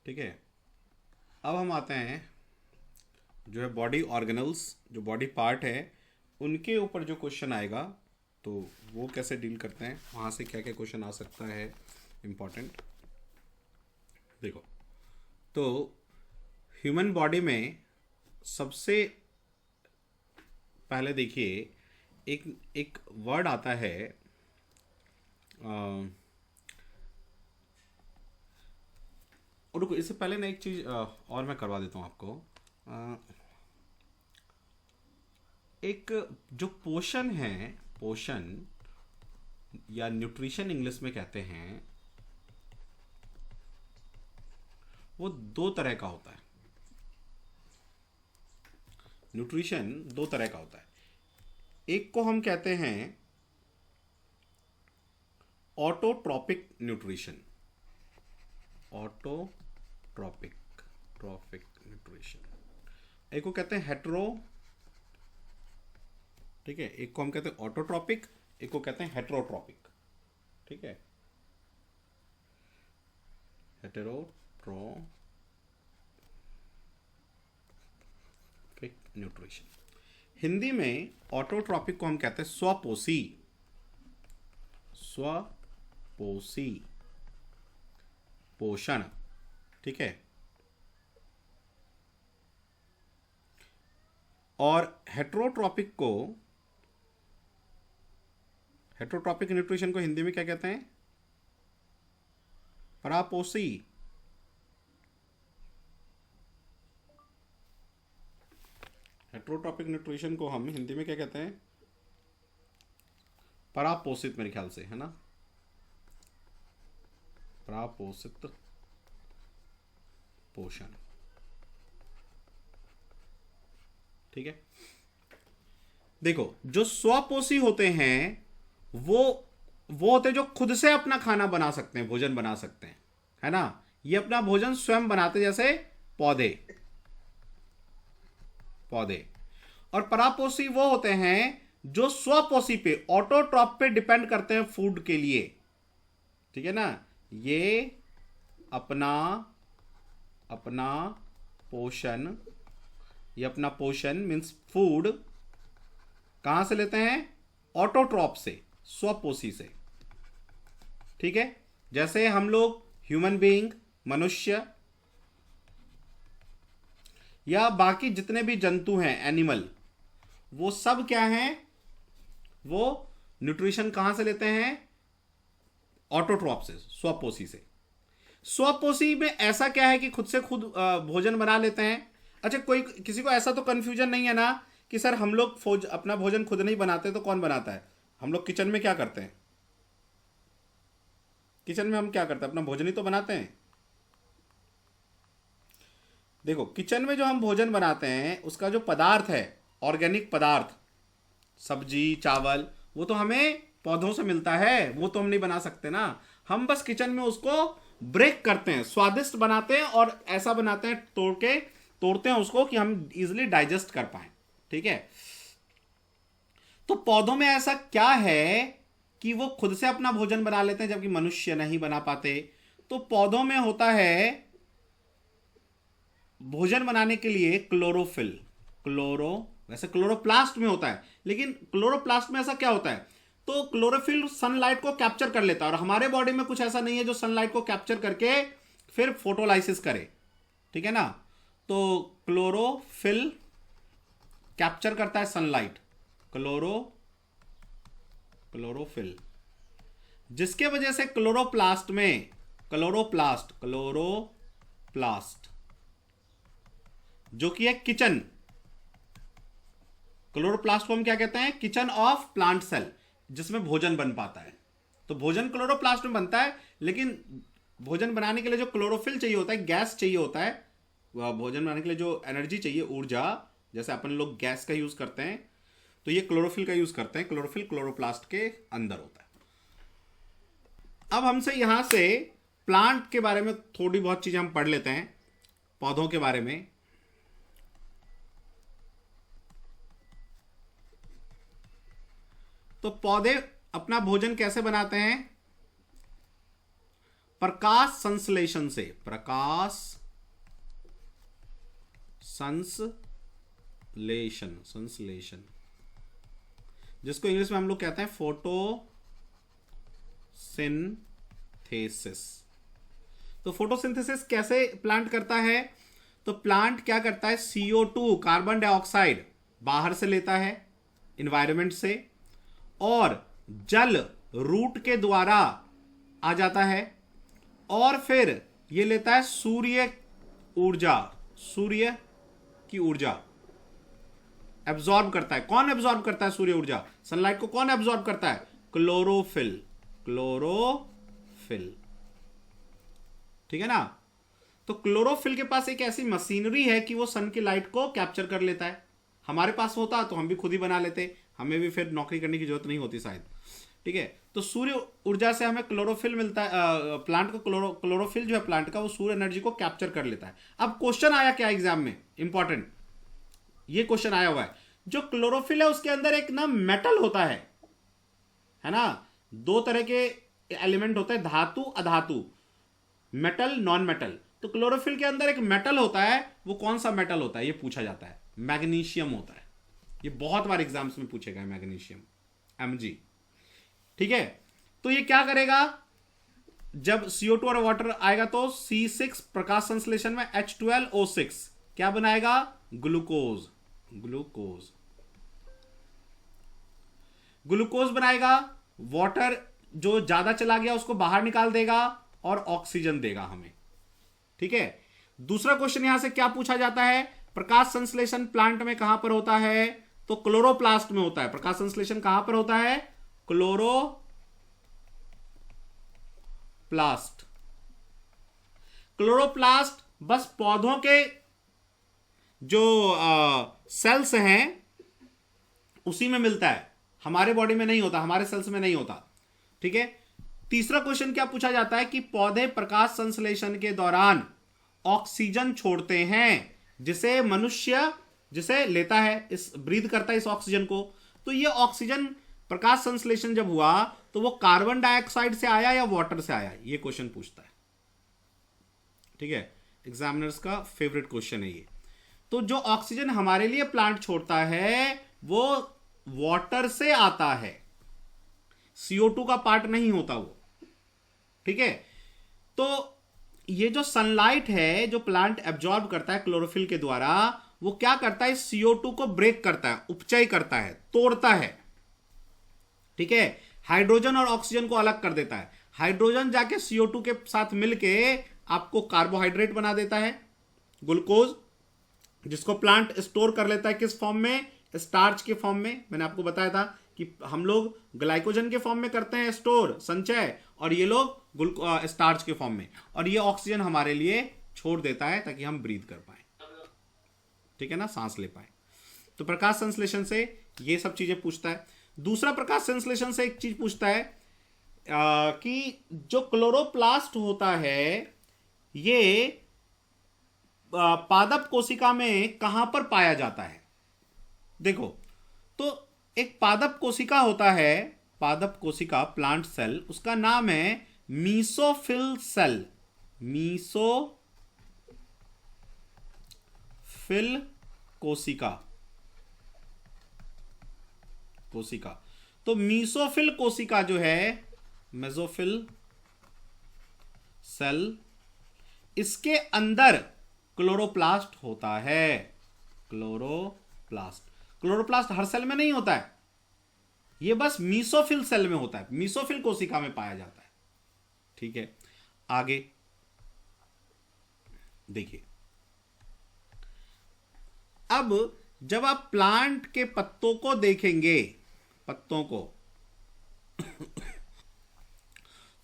ठीक है। अब हम आते हैं जो है बॉडी ऑर्गेनल्स, जो बॉडी पार्ट है उनके ऊपर जो क्वेश्चन आएगा तो वो कैसे डील करते हैं, वहाँ से क्या क्या क्वेश्चन आ सकता है इम्पोर्टेंट। देखो, तो ह्यूमन बॉडी में सबसे पहले देखिए एक एक वर्ड आता है, और रुको, इससे पहले ना एक चीज़ और मैं करवा देता हूँ आपको। अ, एक जो पोषण है, पोषण या न्यूट्रिशन इंग्लिश में कहते हैं, वो दो तरह का होता है। न्यूट्रिशन दो तरह का होता है। एक को हम कहते हैं autotrophic nutrition, autotrophic trophic nutrition. एक को कहते हैं हेट्रो, ठीक है, एक को हम कहते हैं ऑटोट्रॉपिक, एक को कहते हैं हेट्रोट्रॉपिक। ठीक है, हेटेरोट्रॉपिक न्यूट्रिशन। हिंदी में ऑटोट्रॉपिक को हम कहते हैं स्वपोषी, स्वपोषी पोषण। ठीक है, और हेट्रोट्रॉपिक न्यूट्रिशन को हिंदी में क्या कहते हैं? परापोषी। हेट्रोट्रॉपिक न्यूट्रिशन को हम हिंदी में क्या कहते हैं? परापोषित, मेरे ख्याल से, है ना, परापोषित पोषण। ठीक है, देखो, जो स्वपोषी होते हैं वो होते हैं जो खुद से अपना खाना बना सकते हैं, भोजन बना सकते हैं, है ना, ये अपना भोजन स्वयं बनाते, जैसे पौधे। और परापोषी वो होते हैं जो स्वपोषी पे, ऑटोट्रॉप पे डिपेंड करते हैं फूड के लिए। ठीक है ना, ये अपना पोषण, ये अपना पोषण मीन्स फूड कहां से लेते हैं? ऑटोट्रॉप से, स्वपोषी से। ठीक है, जैसे हम लोग ह्यूमन बीइंग, मनुष्य या बाकी जितने भी जंतु हैं, एनिमल, वो सब क्या हैं? वो न्यूट्रिशन कहां से लेते हैं? ऑटोट्रॉप से, स्वपोषी से। स्वपोषी में ऐसा क्या है कि खुद से खुद भोजन बना लेते हैं। अच्छा, कोई किसी को ऐसा तो कंफ्यूजन नहीं है ना कि सर हम लोग अपना भोजन खुद नहीं बनाते तो कौन बनाता है? हम लोग किचन में क्या करते हैं? किचन में हम क्या करते हैं? अपना भोजन ही तो बनाते हैं। देखो, किचन में जो हम भोजन बनाते हैं उसका जो पदार्थ है, ऑर्गेनिक पदार्थ, सब्जी, चावल, वो तो हमें पौधों से मिलता है, वो तो हम नहीं बना सकते ना। हम बस किचन में उसको ब्रेक करते हैं, स्वादिष्ट बनाते हैं, और ऐसा बनाते हैं, तोड़ते हैं उसको कि हम इजिली डाइजेस्ट कर पाए। ठीक है, तो पौधों में ऐसा क्या है कि वो खुद से अपना भोजन बना लेते हैं जबकि मनुष्य नहीं बना पाते? तो पौधों में होता है भोजन बनाने के लिए क्लोरोफिल, वैसे क्लोरोप्लास्ट में होता है, लेकिन क्लोरोप्लास्ट में ऐसा क्या होता है? तो क्लोरोफिल सनलाइट को कैप्चर कर लेता है, और हमारे बॉडी में कुछ ऐसा नहीं है जो सनलाइट को कैप्चर करके फिर फोटोलाइसिस करे। ठीक है ना, तो क्लोरोफिल कैप्चर करता है सनलाइट, क्लोरोफिल, जिसके वजह से क्लोरोप्लास्ट जो कि है किचन, क्लोरोप्लास्ट को हम क्या कहते हैं? किचन ऑफ प्लांट सेल, जिसमें भोजन बन पाता है। तो भोजन क्लोरोप्लास्ट में बनता है, लेकिन भोजन बनाने के लिए जो क्लोरोफिल चाहिए होता है, गैस चाहिए होता है, वह भोजन बनाने के लिए जो एनर्जी चाहिए, ऊर्जा, जैसे अपन लोग गैस का यूज करते हैं, तो ये क्लोरोफिल का यूज करते हैं। क्लोरोफिल क्लोरोप्लास्ट के अंदर होता है। अब हमसे यहां से प्लांट के बारे में थोड़ी बहुत चीजें हम पढ़ लेते हैं, पौधों के बारे में। तो पौधे अपना भोजन कैसे बनाते हैं? प्रकाश संश्लेषण से, प्रकाश संश्लेषण, संश्लेषण जिसको इंग्लिश में हम लोग कहते हैं फोटोसिंथेसिस। तो फोटोसिंथेसिस कैसे प्लांट करता है? तो प्लांट क्या करता है, CO2 कार्बन डाइऑक्साइड बाहर से लेता है एनवायरनमेंट से, और जल रूट के द्वारा आ जाता है, और फिर ये लेता है सूर्य ऊर्जा, सूर्य की ऊर्जा एब्जॉर्ब करता है। कौन एब्जॉर्ब करता है सूर्य ऊर्जा? सनलाइट को कौन एब्जॉर्ब करता है? Chlorophyll, chlorophyll. ठीक है ना? तो क्लोरोफिल के पास एक ऐसी मशीनरी है कि वो सन की लाइट को कैप्चर कर लेता है। हमारे पास होता तो हम भी खुद ही बना लेते, हमें भी फिर नौकरी करने की जरूरत नहीं होती शायद। ठीक है, तो सूर्य ऊर्जा से हमें क्लोरोफिल मिलता है। प्लांट को क्लोरोफिल जो है प्लांट का, वो सूर्य एनर्जी को कैप्चर कर लेता है। अब क्वेश्चन आया क्या एग्जाम में, इंपॉर्टेंट ये क्वेश्चन आया हुआ है, जो क्लोरोफिल है उसके अंदर एक ना मेटल होता है ना, दो तरह के एलिमेंट होते हैं, धातु अधातु, मेटल नॉन मेटल। तो क्लोरोफिल के अंदर एक मेटल होता है, वो कौन सा मेटल होता है ये पूछा जाता है। मैग्नीशियम होता है, ये बहुत बार एग्जाम्स में पूछे गए, मैग्नीशियम, Mg। ठीक है, तो ये क्या करेगा, जब CO2 और वाटर आएगा तो C6 प्रकाश संश्लेषण में H12O6 क्या बनाएगा, ग्लूकोज, ग्लूकोज, ग्लूकोज बनाएगा। वाटर जो ज्यादा चला गया उसको बाहर निकाल देगा और ऑक्सीजन देगा हमें। ठीक है, दूसरा क्वेश्चन यहां से क्या पूछा जाता है, प्रकाश संश्लेषण प्लांट में कहां पर होता है? तो क्लोरोप्लास्ट में होता है। प्रकाश संश्लेषण कहां पर होता है? क्लोरोप्लास्ट। क्लोरोप्लास्ट बस पौधों के जो सेल्स हैं उसी में मिलता है, हमारे बॉडी में नहीं होता, हमारे सेल्स में नहीं होता। ठीक है, तीसरा क्वेश्चन क्या पूछा जाता है कि पौधे प्रकाश संश्लेषण के दौरान ऑक्सीजन छोड़ते हैं, जिसे मनुष्य जिसे लेता है, इस ब्रीथ करता है इस ऑक्सीजन को। तो ये ऑक्सीजन प्रकाश संश्लेषण जब हुआ तो वो कार्बन डाइऑक्साइड से आया या वाटर से आया, ये क्वेश्चन पूछता है। ठीक है, एग्जामिनर्स का फेवरेट क्वेश्चन है ये। तो जो ऑक्सीजन हमारे लिए प्लांट छोड़ता है वो वाटर से आता है, CO2 का पार्ट नहीं होता वो। ठीक है, तो ये जो सनलाइट है जो प्लांट एब्जॉर्ब करता है क्लोरोफिल के द्वारा, वो क्या करता है, CO2 को ब्रेक करता है, उपचय करता है, तोड़ता है। ठीक है, हाइड्रोजन और ऑक्सीजन को अलग कर देता है। हाइड्रोजन जाके CO2 के साथ मिलके आपको कार्बोहाइड्रेट बना देता है, ग्लूकोज, जिसको प्लांट स्टोर कर लेता है किस फॉर्म में, स्टार्च के फॉर्म में। मैंने आपको बताया था कि हम लोग ग्लाइकोजन के फॉर्म में करते हैं स्टोर, संचय, और ये लोग स्टार्च के फॉर्म में, और ये ऑक्सीजन हमारे लिए छोड़ देता है ताकि हम ब्रीथ कर पाए। ठीक है ना, सांस ले पाए। तो प्रकाश संश्लेषण से ये सब चीजें पूछता है। दूसरा प्रकाश संश्लेषण से एक चीज पूछता है कि जो क्लोरोप्लास्ट होता है ये पादप कोशिका में कहां पर पाया जाता है। देखो, तो एक पादप कोशिका होता है, पादप कोशिका, प्लांट सेल, उसका नाम है मीसोफिल सेल, मीसोफिल कोशिका, कोशिका। तो मीसोफिल कोशिका जो है, मेसोफिल सेल, इसके अंदर क्लोरोप्लास्ट होता है। क्लोरोप्लास्ट, क्लोरोप्लास्ट हर सेल में नहीं होता है, ये बस मीसोफिल सेल में होता है, मीसोफिल कोशिका में पाया जाता है। ठीक है, आगे देखिए, अब जब आप प्लांट के पत्तों को देखेंगे, पत्तों को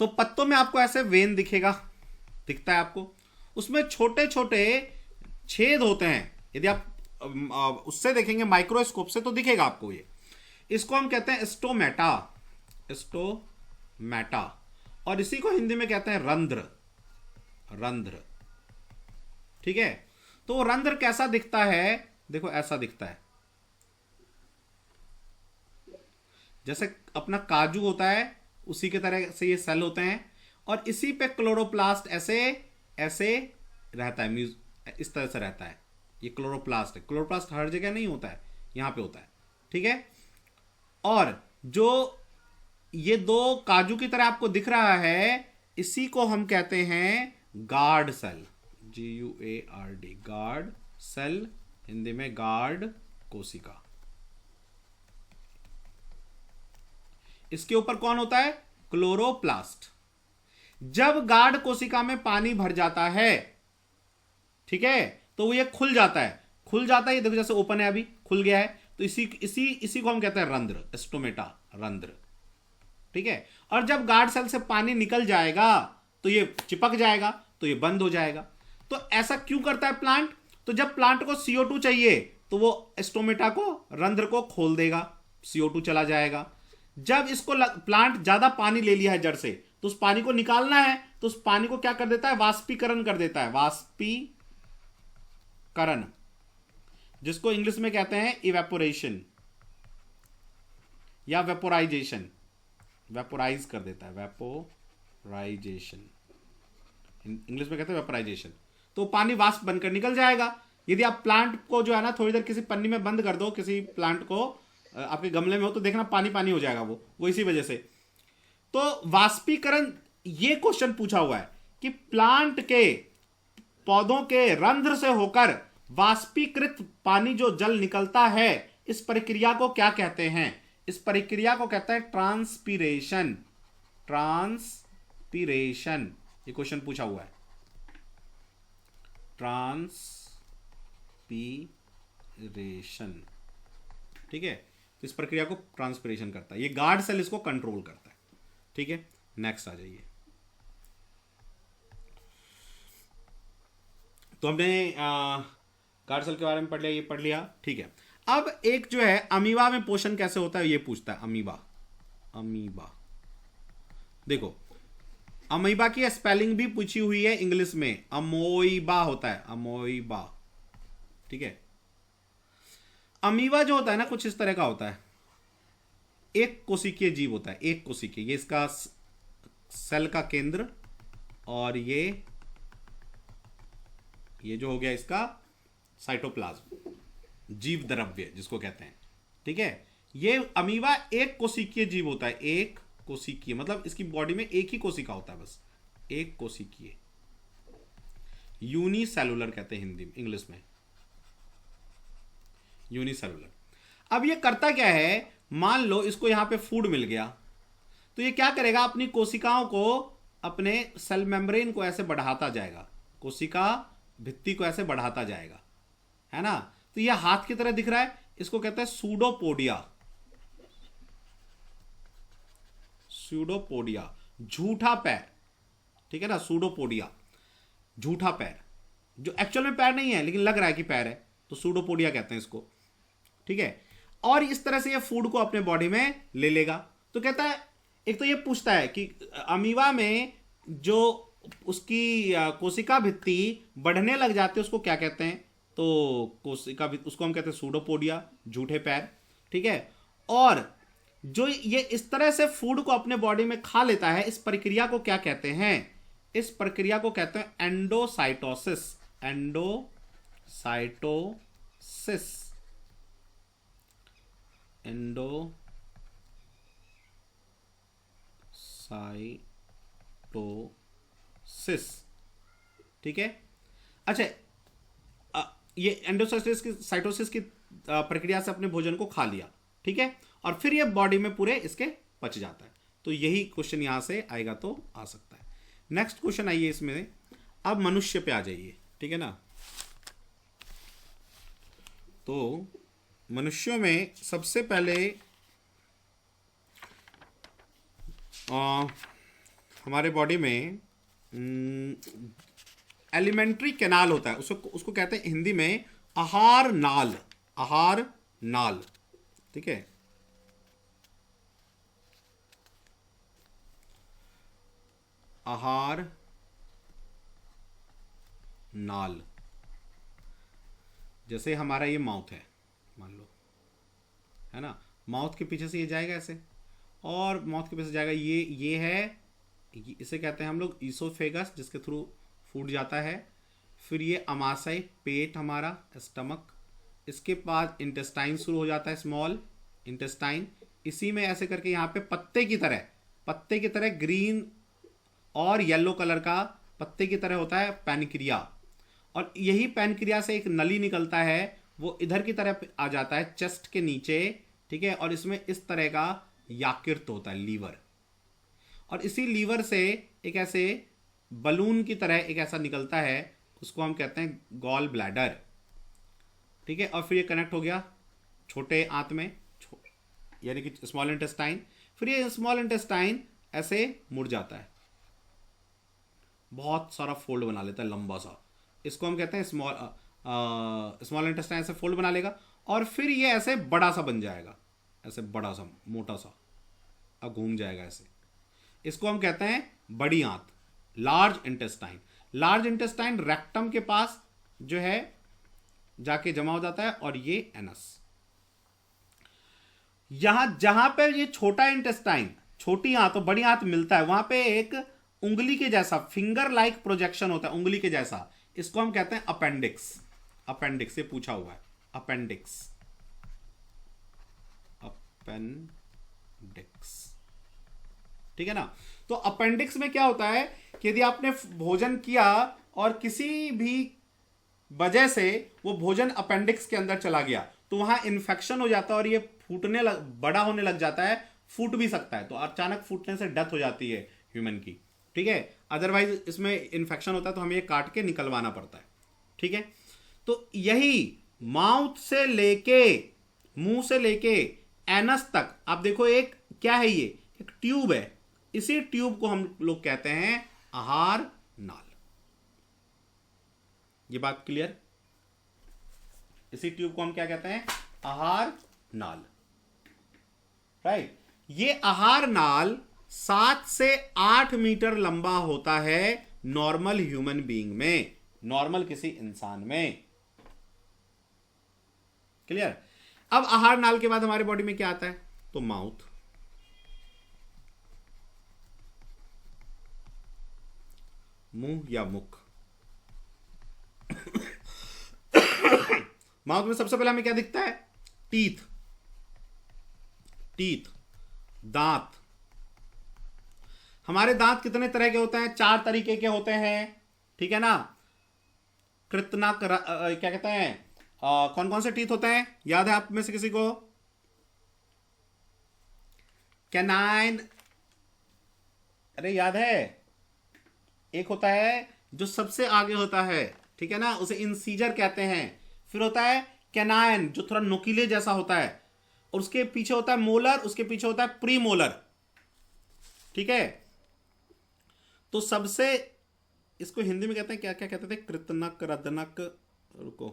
तो पत्तों में आपको ऐसे वेन दिखेगा, दिखता है आपको, उसमें छोटे छोटे छेद होते हैं। यदि आप उससे देखेंगे माइक्रोस्कोप से तो दिखेगा आपको ये। इसको हम कहते हैं स्टोमेटा, स्टोमेटा, और इसी को हिंदी में कहते हैं रंध्र, रंध्र। ठीक है, तो रंध्र कैसा दिखता है, देखो ऐसा दिखता है, जैसे अपना काजू होता है उसी के तरह से ये सेल होते हैं, और इसी पे क्लोरोप्लास्ट ऐसे ऐसे रहता है, इस तरह से रहता है। ये क्लोरोप्लास्ट है। क्लोरोप्लास्ट हर जगह नहीं होता है, यहां पे होता है, ठीक है। और जो ये दो काजू की तरह आपको दिख रहा है, इसी को हम कहते हैं guard cell, GUARD, guard cell, Hindi में गार्ड कोशिका। इसके ऊपर कौन होता है? क्लोरोप्लास्ट। जब गार्ड कोशिका में पानी भर जाता है, ठीक है, तो वो ये खुल जाता है। खुल जाता है, ये देखो जैसे ओपन है, अभी खुल गया है, तो इसी इसी इसी को हम कहते हैं रंध्र, स्टोमेटा, रंध्र, ठीक है। और जब गार्ड सेल से पानी निकल जाएगा तो ये चिपक जाएगा, तो ये बंद हो जाएगा। तो ऐसा क्यों करता है प्लांट? तो जब प्लांट को CO2 चाहिए तो वो स्टोमेटा को, रंध्र को खोल देगा, CO2 चला जाएगा। जब इसको प्लांट ज्यादा पानी ले लिया है जड़ से, तो उस पानी को निकालना है, तो उस पानी को क्या कर देता है? वाष्पीकरण कर देता है, वाष्पीकरण, जिसको इंग्लिश में कहते हैं इवेपोरेशन या वेपोराइजेशन। वेपोराइज कर देता है, वेपोराइजेशन, इंग्लिश में कहते हैं वेपोराइजेशन। तो पानी वाष्प बनकर निकल जाएगा। यदि आप प्लांट को जो है ना थोड़ी देर किसी पन्नी में बंद कर दो, किसी प्लांट को, आपके गमले में हो, तो देखना पानी पानी हो जाएगा वो इसी वजह से। तो वाष्पीकरण, ये क्वेश्चन पूछा हुआ है कि प्लांट के, पौधों के रंध्र से होकर वाष्पीकृत पानी जो जल निकलता है, इस प्रक्रिया को क्या कहते हैं? इस प्रक्रिया को कहते हैं ट्रांसपीरेशन। ट्रांसपीरेशन, ये क्वेश्चन पूछा हुआ है, ट्रांसपीरेशन, ठीक है। तो इस प्रक्रिया को ट्रांसपीरेशन करता है, ये गार्ड सेल इसको कंट्रोल करता है, ठीक है। नेक्स्ट आ जाइए। तो हमने गार्ड सेल के बारे में पढ़ लिया, ये पढ़ लिया, ठीक है। अब एक जो है अमीबा में पोषण कैसे होता है, ये पूछता है। अमीबा, अमीबा देखो, अमीबा की स्पेलिंग भी पूछी हुई है इंग्लिश में, अमोइबा होता है, अमोइबा, ठीक है। अमीबा जो होता है ना, कुछ इस तरह का होता है, एक कोशिकीय जीव होता है, एक कोशिकीय, ये इसका सेल का केंद्र, और ये जो हो गया इसका साइटोप्लाज्म, जीव द्रव्य जिसको कहते हैं, ठीक है। ये अमीबा एक कोशिकीय जीव होता है, एक कोशिकीय, मतलब इसकी बॉडी में एक ही कोशिका होता है, बस एक कोशिकीय, यूनिसेलुलर कहते हैं हिंदी, इंग्लिश में यूनिसेलुलर। अब ये करता क्या है, मान लो इसको यहां पे फूड मिल गया, तो ये क्या करेगा, अपनी कोशिकाओं को, अपने सेल मेम्ब्रेन को ऐसे बढ़ाता जाएगा, कोशिका भित्ति को ऐसे बढ़ाता जाएगा, है ना। तो ये हाथ की तरह दिख रहा है, इसको कहते हैं सूडोपोडिया, सूडोपोडिया, झूठा पैर, ठीक है ना, सूडोपोडिया, झूठा पैर, जो एक्चुअल में पैर नहीं है लेकिन लग रहा है कि पैर है, तो सूडोपोडिया कहते हैं इसको, ठीक है। और इस तरह से ये फूड को अपने बॉडी में ले लेगा। तो कहता है, एक तो ये पूछता है कि अमीबा में जो उसकी कोशिका भित्ति बढ़ने लग जाती है उसको क्या कहते हैं, तो कोशिका भित्ति, उसको हम कहते हैं सूडोपोडिया, झूठे पैर, ठीक है। और जो ये इस तरह से फूड को अपने बॉडी में खा लेता है, इस प्रक्रिया को क्या कहते हैं? इस प्रक्रिया को कहते हैं एंडोसाइटोसिस, एंडोसाइटोसिस, एंडोसाइटोसिस, ठीक है। अच्छा, ये एंडोसाइटोसिस की प्रक्रिया से अपने भोजन को खा लिया, ठीक है, और फिर ये बॉडी में पूरे इसके पच जाता है। तो यही क्वेश्चन यहां से आएगा तो आ सकता है। नेक्स्ट क्वेश्चन आइए इसमें, अब मनुष्य पे आ जाइए, ठीक है ना। तो मनुष्यों में सबसे पहले हमारे बॉडी में एलिमेंट्री कैनाल होता है, उसको कहते हैं हिंदी में आहार नाल, आहार नाल, ठीक है। आहार नाल, जैसे हमारा ये माउथ है मान लो, है ना, माउथ के पीछे से ये जाएगा ऐसे, और माउथ के पीछे जाएगा, ये है इसे कहते हैं हम लोग ईसोफेगस, जिसके थ्रू फूड जाता है। फिर ये अमाशय, पेट हमारा, स्टमक। इसके बाद इंटेस्टाइन शुरू हो जाता है, स्मॉल इंटेस्टाइन। इसी में ऐसे करके यहाँ पे पत्ते की तरह ग्रीन और येलो कलर का पत्ते की तरह होता है पैनक्रिया। और यही पैनक्रिया से एक नली निकलता है, वो इधर की तरफ आ जाता है चेस्ट के नीचे, ठीक है। और इसमें इस तरह का याकृत होता है, लीवर। और इसी लीवर से एक ऐसे बलून की तरह एक ऐसा निकलता है, उसको हम कहते हैं गॉल ब्लैडर, ठीक है। और फिर ये कनेक्ट हो गया छोटे आंत में, यानी कि स्मॉल इंटेस्टाइन। फिर ये स्मॉल इंटेस्टाइन ऐसे मुड़ जाता है, बहुत सारा फोल्ड बना लेता है लंबा सा, इसको हम कहते हैं स्मॉल इंटेस्टाइन ऐसे फोल्ड बना लेगा। और फिर ये ऐसे बड़ा सा बन जाएगा, ऐसे बड़ा सा मोटा सा, अब घूम जाएगा ऐसे। इसको हम कहते हैं बड़ी आंत, large intestine. Large intestine rectum के पास जो है जाके जमा हो जाता है, और ये एनस। यहां जहां पे ये छोटा इंटेस्टाइन, छोटी आंत और बड़ी आंत मिलता है, वहां पे एक उंगली के जैसा फिंगर लाइक प्रोजेक्शन होता है, उंगली के जैसा। इसको हम कहते हैं अपेंडिक्स। अपेंडिक्स, ये पूछा हुआ है, अपेंडिक्स, अपेंडिक्स, ठीक है ना। तो अपेंडिक्स में क्या होता है कि यदि आपने भोजन किया और किसी भी वजह से वो भोजन अपेंडिक्स के अंदर चला गया, तो वहां इन्फेक्शन हो जाता है और ये बड़ा होने लग जाता है, फूट भी सकता है। तो अचानक फूटने से डेथ हो जाती है ह्यूमन की, ठीक है। अदरवाइज इसमें इन्फेक्शन होता है तो हमें ये काट के निकलवाना पड़ता है, ठीक है। तो यही माउथ से लेके, मुंह से लेके एनस तक, आप देखो एक क्या है, ये एक ट्यूब है। इसी ट्यूब को हम लोग कहते हैं आहार नाल। ये बात क्लियर? इसी ट्यूब को हम क्या कहते हैं? आहार नाल, राइट। ये आहार नाल 7 से 8 मीटर लंबा होता है नॉर्मल ह्यूमन बीइंग में, नॉर्मल किसी इंसान में, क्लियर। अब आहार नाल के बाद हमारे बॉडी में क्या आता है? तो माउथ, मुंह या मुख। माउथ में सबसे पहले हमें क्या दिखता है? टीथ, टीथ, दांत। हमारे दांत कितने तरह के होते हैं? 4 तरीके के होते हैं, ठीक है ना। कृतनक, क्या कहते हैं, कौन कौन से टीथ होते हैं? याद है आप में से किसी को? कैनाइन, अरे याद है, एक होता है जो सबसे आगे होता है, ठीक है ना, उसे इंसीजर कहते हैं। फिर होता है कैनाइन जो थोड़ा नुकीले जैसा होता है, और उसके पीछे होता है मोलर, उसके पीछे होता है प्री मोलर, ठीक है। तो सबसे, इसको हिंदी में कहते हैं क्या क्या कहते थे? कृतनक, रदनक, रुको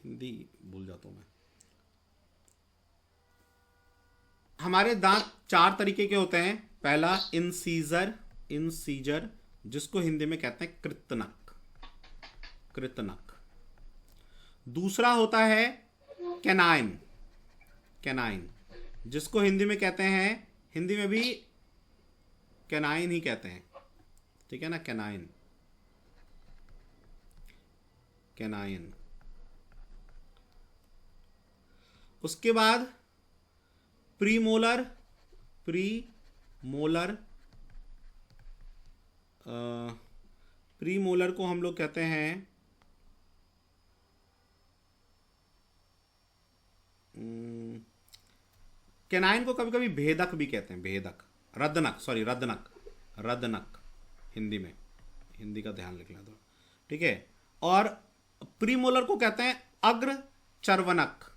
हिंदी भूल जाता हूं मैं। हमारे दांत 4 तरीके के होते हैं। पहला इंसीजर, इंसीजर जिसको हिंदी में कहते हैं कृतनक, कृतनक। दूसरा होता है कैनाइन, कैनाइन जिसको हिंदी में कहते हैं, हिंदी में भी कैनाइन ही कहते हैं, ठीक है ना, कैनाइन, कैनाइन। उसके बाद प्रीमोलर, प्रीमोलर, प्रीमोलर को हम लोग कहते हैं कैनाइन को कभी कभी भेदक भी कहते हैं, भेदक, रदनक, सॉरी रदनक, रदनक हिंदी में, हिंदी का ध्यान रखना थोड़ा, ठीक है। और प्रीमोलर को कहते हैं अग्र चर्वनक,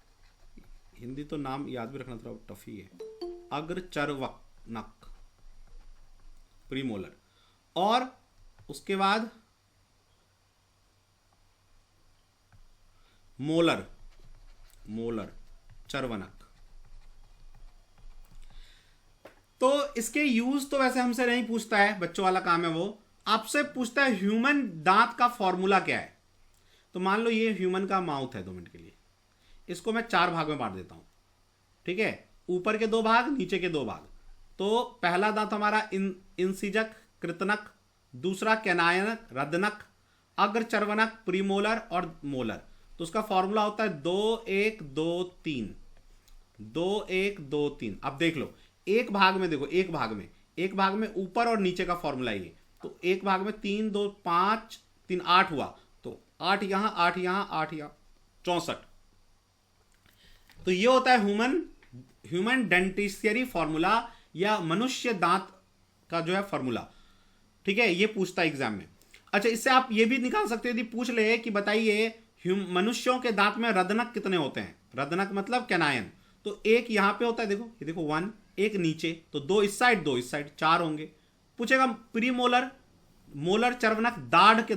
हिंदी तो नाम याद भी रखना थोड़ा टफ ही है, अग्र चर्वनक, प्रीमोलर। और उसके बाद मोलर, मोलर, चर्वनक। तो इसके यूज तो वैसे हमसे नहीं पूछता है, बच्चों वाला काम है वो, आपसे पूछता है ह्यूमन दांत का फॉर्मूला क्या है। तो मान लो ये ह्यूमन का माउथ है, 2 मिनट के लिए, इसको मैं 4 भाग में बांट देता हूं, ठीक है। ऊपर के 2 भाग, नीचे के 2 भाग। तो पहला दांत हमारा इंसिजक कृतनक, दूसरा कैनायनक, रदनक, अग्रचर्वनक, प्रीमोलर और मोलर। तो उसका फॉर्मूला होता है 2 1 2 3, 2 1 2 3। अब देख लो एक भाग में, देखो एक भाग में ऊपर और नीचे का फॉर्मूला ये। तो एक भाग में 3 2 5 3 8 हुआ, तो 8 यहां 8 यहां 8 यहां 64। तो ये होता है ह्यूमन डेंटिस्टियरी फॉर्मूला या मनुष्य दांत का जो है फॉर्मूला। ठीक है, ये पूछता है एग्जाम में। अच्छा, इससे आप ये भी निकाल सकते हो यदि पूछ ले कि बताइए मनुष्यों के दांत में रदनक कितने होते हैं। रदनक मतलब कैनायन। तो एक यहां पे होता है, देखो ये देखो 1, एक नीचे, तो 2 इस साइड 2 इस साइड, 4 होंगे। पूछेगा प्रीमोलर, मोलर चर्वनक, दाढ़ के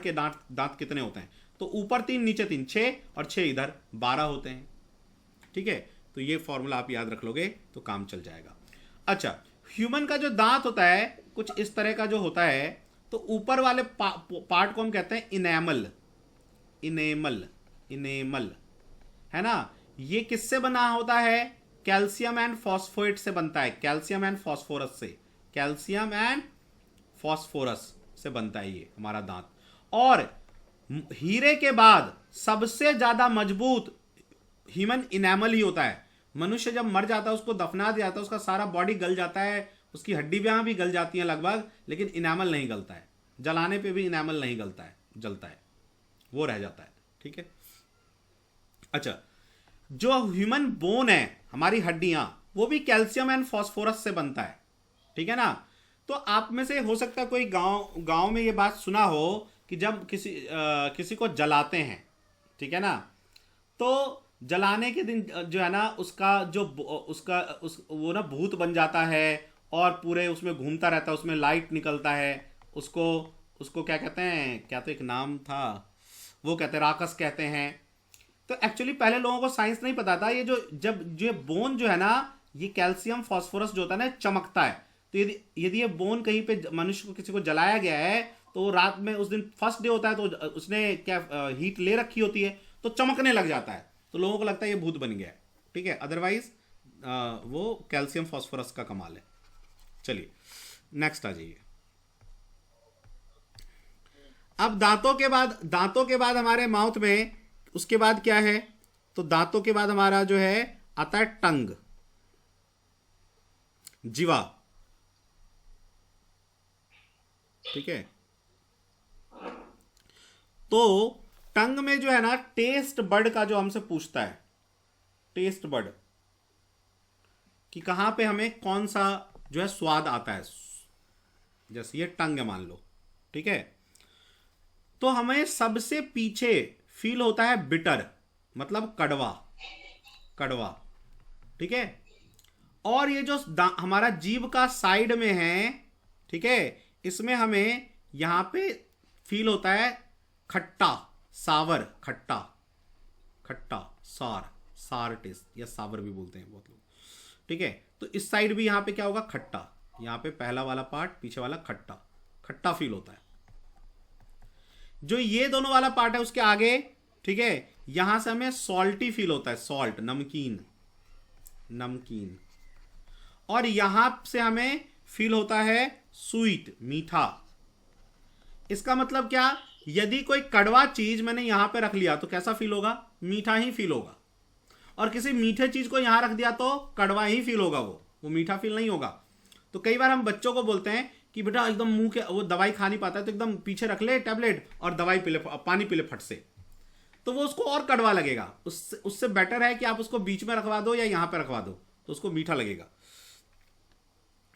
दांत कितने होते हैं। तो ऊपर 3 नीचे 3, 6 और 6 इधर 12 होते हैं। ठीक है, तो ये फॉर्मूला आप याद रख लोगे तो काम चल जाएगा। अच्छा, ह्यूमन का जो दांत होता है कुछ इस तरह का जो होता है। तो ऊपर वाले पार्ट को हम कहते हैं इनेमल, है ना। ये किससे बना होता है? कैल्शियम एंड फॉस्फोरेट से बनता है, कैल्शियम एंड फॉस्फोरस से बनता है ये हमारा दांत। और हीरे के बाद सबसे ज्यादा मजबूत ह्यूमन इनेमल ही होता है। मनुष्य जब मर जाता है उसको दफना दिया जाता है, उसका सारा बॉडी गल जाता है, उसकी हड्डी भी गल जाती है लगभग, लेकिन इनेमल नहीं गलता है। जलाने पे भी इनेमल नहीं गलता है, जलता है, वो रह जाता है। ठीक है। अच्छा, जो ह्यूमन बोन है, हमारी हड्डियां, वो भी कैल्शियम एंड फॉस्फोरस से बनता है। ठीक है ना। तो आप में से हो सकता है कोई गांव में ये बात सुना हो कि जब किसी को जलाते हैं, ठीक है ना, तो जलाने के दिन जो है ना वो ना भूत बन जाता है और पूरे उसमें घूमता रहता है, उसमें लाइट निकलता है। उसको क्या कहते हैं, क्या तो एक नाम था, वो कहते हैं राक्षस कहते हैं। तो एक्चुअली पहले लोगों को साइंस नहीं पता था। ये जो बोन जो है ना, ये कैल्शियम फॉस्फोरस जो होता है ना, चमकता है। तो यदि ये बोन कहीं पे मनुष्य को किसी को जलाया गया है, तो रात में उस दिन फर्स्ट डे होता है, तो उसने क्या हीट ले रखी होती है, तो चमकने लग जाता है, तो लोगों को लगता है ये भूत बन गया है। ठीक है, अदरवाइज वो कैल्शियम फॉस्फोरस का कमाल है। चलिए नेक्स्ट आ जाइए। अब दांतों के बाद हमारे माउथ में उसके बाद क्या है? तो दांतों के बाद हमारा जो है आता है टंग, जीवा। ठीक है, तो टंग में जो है ना टेस्ट बड का जो हमसे पूछता है, टेस्ट बड कि कहां पे हमें कौन सा जो है स्वाद आता है। जैसे ये टंग है मान लो, ठीक है, तो हमें सबसे पीछे फील होता है बिटर, मतलब कड़वा। ठीक है, और ये जो हमारा जीभ का साइड में है, ठीक है, इसमें हमें यहां पे फील होता है खट्टा, सावर, खट्टा सार टेस्ट, या सावर भी बोलते हैं बहुत लोग। ठीक है, तो इस साइड भी यहां पे क्या होगा? खट्टा। यहां पे पहला वाला पार्ट, पीछे वाला खट्टा फील होता है। जो ये दोनों वाला पार्ट है उसके आगे, ठीक है, यहां से हमें सॉल्टी फील होता है, सॉल्ट, नमकीन। और यहां से हमें फील होता है स्वीट, मीठा। इसका मतलब क्या? यदि कोई कड़वा चीज मैंने यहां पे रख लिया तो कैसा फील होगा? मीठा ही फील होगा। और किसी मीठे चीज को यहां रख दिया तो कड़वा ही फील होगा, वो मीठा फील नहीं होगा। तो कई बार हम बच्चों को बोलते हैं कि बेटा एकदम मुंह के, वो दवाई खा नहीं पाता है तो एकदम पीछे रख ले टैबलेट और दवाई पी ले, पानी पी ले फट से, तो वो उसको और कड़वा लगेगा। उससे बेटर है कि आप उसको बीच में रखवा दो या यहां पे रखवा दो, तो उसको मीठा लगेगा।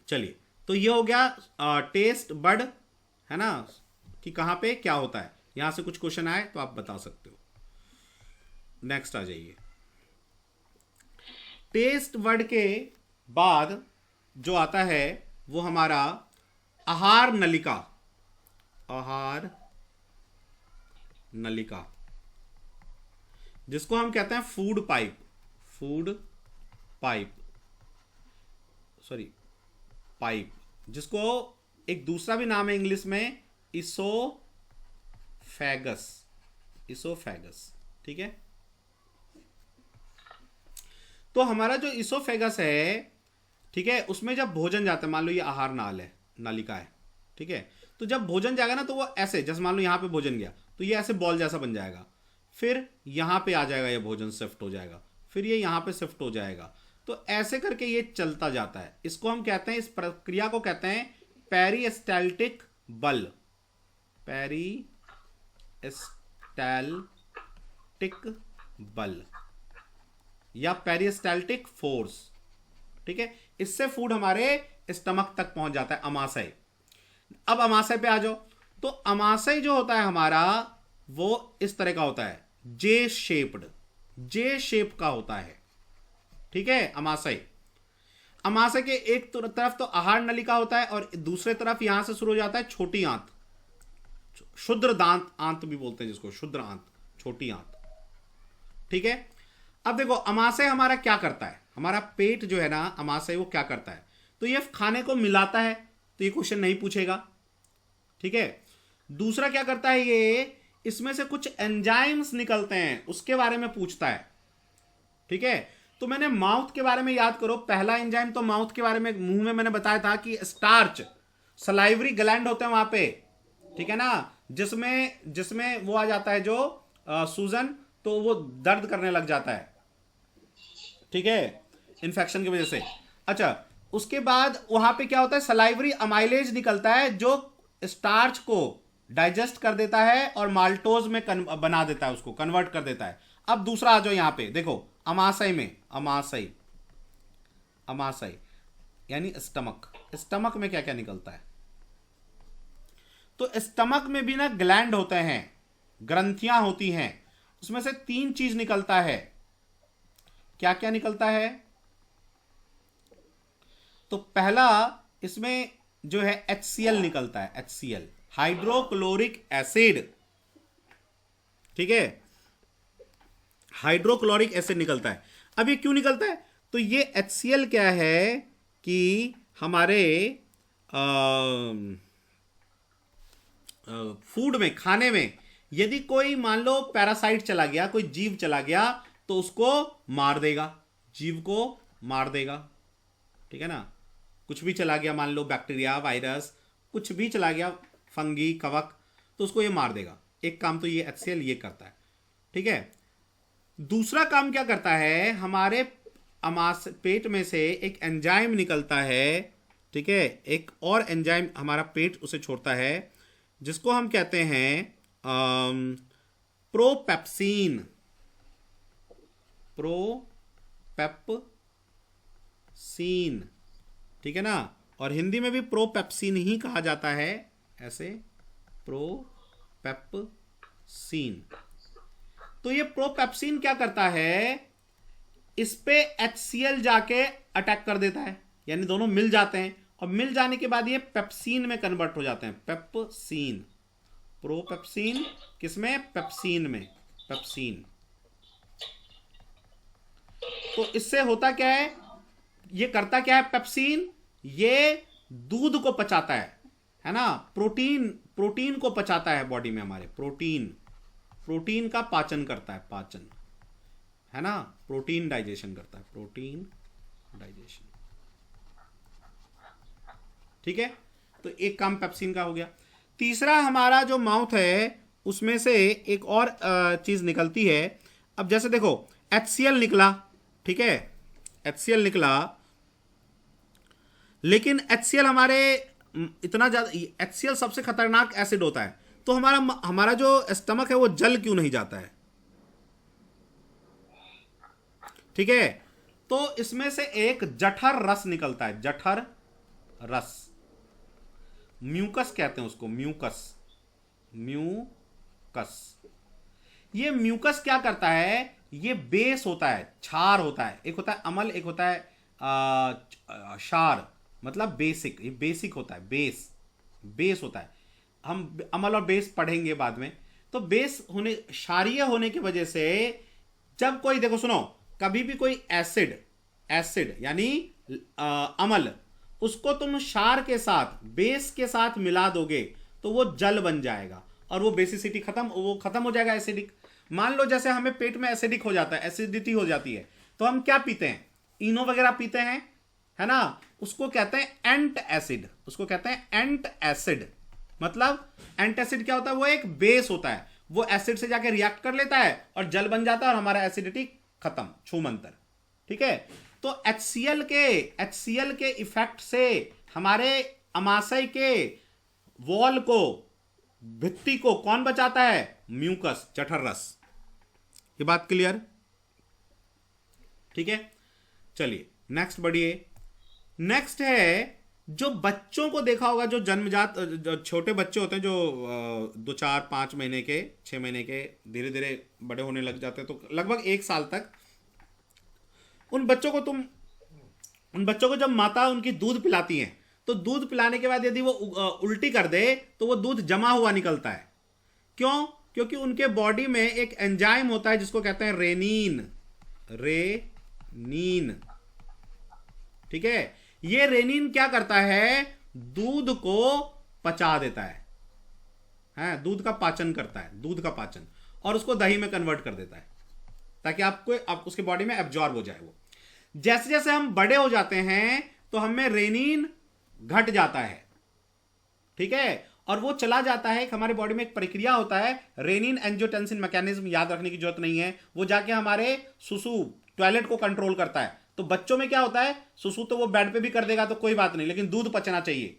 चलिए, तो ये हो गया टेस्ट बड, है ना, कि कहां पे क्या होता है। यहां से कुछ क्वेश्चन आए तो आप बता सकते हो। नेक्स्ट आ जाइए। टेस्ट बड के बाद जो आता है वो हमारा आहार नलिका, जिसको हम कहते हैं फूड पाइप, जिसको एक दूसरा भी नाम है इंग्लिश में इसोफेगस। ठीक है, तो हमारा जो इसोफेगस है, ठीक है, उसमें जब भोजन जाता है, मान लो ये आहार नाल है, नलिका है, ठीक है। तो जब भोजन जाएगा ना तो वो ऐसे, जैसे मान लो यहाँ पे भोजन गया तो ये ऐसे बॉल जैसा बन जाएगा, फिर यहाँ पे आ जाएगा, ये भोजन शिफ्ट हो जाएगा, फिर ये यहाँ पे शिफ्ट हो जाएगा। तो ऐसे करके ये चलता जाता है। इसको हम कहते हैं, इस प्रक्रिया को कहते हैं पेरिस्टाल्टिक बल, पेरिस्टाल्टिक बल या पेरिस्टाल्टिक फोर्स, ठीक है। इससे फूड हमारे स्टमक तक पहुंच जाता है, अमाशय। अब अमाशय पे आ जाओ, तो अमाशय जो होता है हमारा वो इस तरह का होता है, जे शेप्ड, जे शेप का होता है, ठीक है। अमाशय, अमाशय के एक तरफ तो आहार नलिका होता है और दूसरे तरफ यहां से शुरू हो जाता है छोटी आंत, क्षुद्र दांत आंत भी बोलते हैं जिसको, क्षुद्र आंत, छोटी आंत, ठीक है। अब देखो अमाशय हमारा क्या करता है, हमारा पेट जो है ना, अमाशय वो क्या करता है, तो ये खाने को मिलाता है, तो ये क्वेश्चन नहीं पूछेगा, ठीक है। दूसरा क्या करता है, ये इसमें से कुछ एंजाइम्स निकलते हैं, उसके बारे में पूछता है, ठीक है। तो मैंने माउथ के बारे में याद करो, पहला एंजाइम तो माउथ के बारे में, मुंह में मैंने बताया था कि स्टार्च, सलाइवरी ग्लैंड होते हैं वहां पे, ठीक है ना, जिसमें वो आ जाता है जो सूजन, तो वो दर्द करने लग जाता है, ठीक है, इन्फेक्शन की वजह से। अच्छा, उसके बाद वहां पे क्या होता है, सलाइवरी अमाइलेज निकलता है जो स्टार्च को डाइजेस्ट कर देता है और माल्टोज में बना देता है, उसको कन्वर्ट कर देता है। अब दूसरा आ जाओ यहां पे, देखो अमाशय में, अमाशय, अमाशय यानी स्टमक, स्टमक में क्या क्या निकलता है, तो स्टमक में भी ना ग्लैंड होते हैं, ग्रंथियां होती हैं, उसमें से 3 चीज निकलता है। क्या क्या निकलता है, तो पहला इसमें जो है HCl निकलता है, HCl, हाइड्रोक्लोरिक एसिड, ठीक है, हाइड्रोक्लोरिक एसिड निकलता है। अब ये क्यों निकलता है, तो ये HCl क्या है कि हमारे फूड में, खाने में यदि कोई मान लो पैरासाइट चला गया, कोई जीव चला गया, तो उसको मार देगा, जीव को मार देगा, ठीक है ना। कुछ भी चला गया, मान लो बैक्टीरिया, वायरस, कुछ भी चला गया, फंगी, कवक, तो उसको ये मार देगा। एक काम तो ये HCl ये करता है, ठीक है। दूसरा काम क्या करता है, हमारे पेट में से एक एंजाइम निकलता है, ठीक है, एक और एंजाइम हमारा पेट उसे छोड़ता है, जिसको हम कहते हैं प्रोपेप्सिन, प्रोपेप्सिन, ठीक है ना, और हिंदी में भी प्रोपेप्सिन ही कहा जाता है, ऐसे प्रोपेप्सिन। तो ये प्रोपेप्सिन क्या करता है, इस पे HCl जाके अटैक कर देता है, यानी दोनों मिल जाते हैं, और मिल जाने के बाद ये पेप्सिन में कन्वर्ट हो जाते हैं, पेप्सिन, प्रोपेप्सिन किसमें, पेप्सिन में, पेप्सिन। तो इससे होता क्या है, ये करता क्या है पेप्सिन, ये दूध को पचाता है ना, प्रोटीन को पचाता है बॉडी में हमारे, प्रोटीन का पाचन करता है, पाचन है ना, प्रोटीन डाइजेशन करता है, प्रोटीन डाइजेशन, ठीक है। तो एक काम पेप्सिन का हो गया। तीसरा हमारा जो माउथ है उसमें से एक और चीज निकलती है। अब जैसे देखो HCl निकला, ठीक है, HCl निकला, लेकिन HCl हमारे इतना ज्यादा, HCl सबसे खतरनाक एसिड होता है, तो हमारा जो स्टमक है वो जल क्यों नहीं जाता है, ठीक है। तो इसमें से एक जठर रस निकलता है, जठर रस, म्यूकस कहते हैं उसको, म्यूकस। ये म्यूकस क्या करता है, ये बेस होता है, क्षार होता है, एक होता है अम्ल, एक होता है क्षार, मतलब बेसिक, ये बेसिक होता है, बेस होता है। हम अम्ल और बेस पढ़ेंगे बाद में। तो बेस होने, क्षारीय होने की वजह से जब कोई, देखो सुनो, कभी भी कोई एसिड यानी अम्ल, उसको तुम क्षार के साथ, बेस के साथ मिला दोगे तो वो जल बन जाएगा और वो बेसिसिटी खत्म हो जाएगा, एसिडिक। मान लो जैसे हमें पेट में एसिडिक हो जाता है, एसिडिटी हो जाती है, तो हम क्या पीते हैं, इनो वगैरह पीते हैं, है ना, उसको कहते हैं एंट एसिड, उसको कहते हैं एंट एसिड। मतलब एंट एसिड क्या होता है, वो एक बेस होता है, वो एसिड से जाके रिएक्ट कर लेता है और जल बन जाता है और हमारा एसिडिटी खत्म, छूमंतर। ठीक है, तो HCl के इफेक्ट से हमारे अमाशय के वॉल को, भित्ति को कौन बचाता है, म्यूकस, जठर रस। ये बात क्लियर? ठीक है, चलिए नेक्स्ट बढ़िए। नेक्स्ट है, जो बच्चों को देखा होगा, जो जन्मजात जो छोटे बच्चे होते हैं, जो 2-4-5 महीने के, 6 महीने के, धीरे धीरे बड़े होने लग जाते हैं, तो लगभग 1 साल तक उन बच्चों को जब माता उनकी दूध पिलाती है, तो दूध पिलाने के बाद यदि वो उल्टी कर दे तो वो दूध जमा हुआ निकलता है। क्यों? क्योंकि उनके बॉडी में एक एंजाइम होता है जिसको कहते हैं रेनिन। ठीक है, ये रेनिन क्या करता है, दूध को पचा देता है, दूध का पाचन करता है, दूध का पाचन, और उसको दही में कन्वर्ट कर देता है ताकि आप उसके बॉडी में एब्जॉर्ब हो जाए वो। जैसे जैसे हम बड़े हो जाते हैं तो हमें रेनिन घट जाता है। ठीक है, और वो चला जाता है, हमारे बॉडी में एक प्रक्रिया होता है रेनिन एंजियोटेंसिन मैकेनिज्म, याद रखने की जरूरत नहीं है, वो जाके हमारे सुसु, टॉयलेट को कंट्रोल करता है। तो बच्चों में क्या होता है, सुसु तो वो बेड पे भी कर देगा तो कोई बात नहीं, लेकिन दूध पचना चाहिए,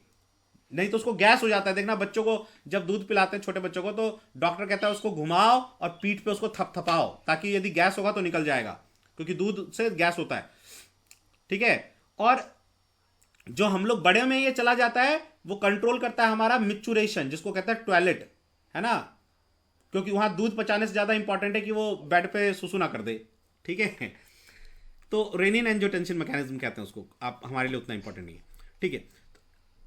नहीं तो उसको गैस हो जाता है। देखना बच्चों को जब दूध पिलाते हैं, छोटे बच्चों को, तो डॉक्टर कहता है उसको घुमाओ और पीठ पे उसको थपथपाओ, ताकि यदि गैस होगा तो निकल जाएगा, क्योंकि दूध से गैस होता है। ठीक है, और जो हम लोग बड़े में ये चला जाता है, वो कंट्रोल करता है हमारा मिचुरेशन, जिसको कहता है टॉयलेट, है ना, क्योंकि वहां दूध पचाने से ज्यादा इंपॉर्टेंट है कि वो बेड पे सुसु ना कर दे। ठीक है, तो रेनिन एंजियोटेंसिन मैकेनिज्म कहते हैं उसको, आप हमारे लिए उतना इंपॉर्टेंट नहीं है। ठीक है,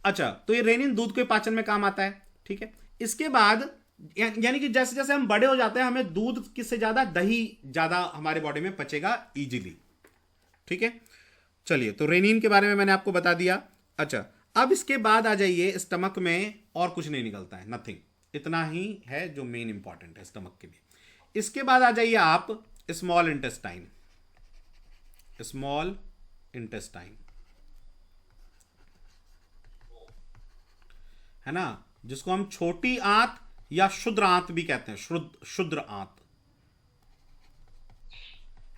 अच्छा, तो ये रेनिन दूध के पाचन में काम आता है। ठीक है, इसके बाद यानी कि जैसे जैसे हम बड़े हो जाते हैं, हमें दूध किससे ज्यादा, दही ज्यादा हमारे बॉडी में पचेगा इजीली। ठीक है, चलिए, तो रेनिन के बारे में मैंने आपको बता दिया। अच्छा, अब इसके बाद आ जाइए, स्टमक में और कुछ नहीं निकलता है, नथिंग, इतना ही है जो मेन इंपॉर्टेंट है स्टमक के लिए। इसके बाद आ जाइए आप स्मॉल इंटेस्टाइन, है ना, जिसको हम छोटी आंत या क्षुद्र आंत भी कहते हैं, क्षुद्र आंत,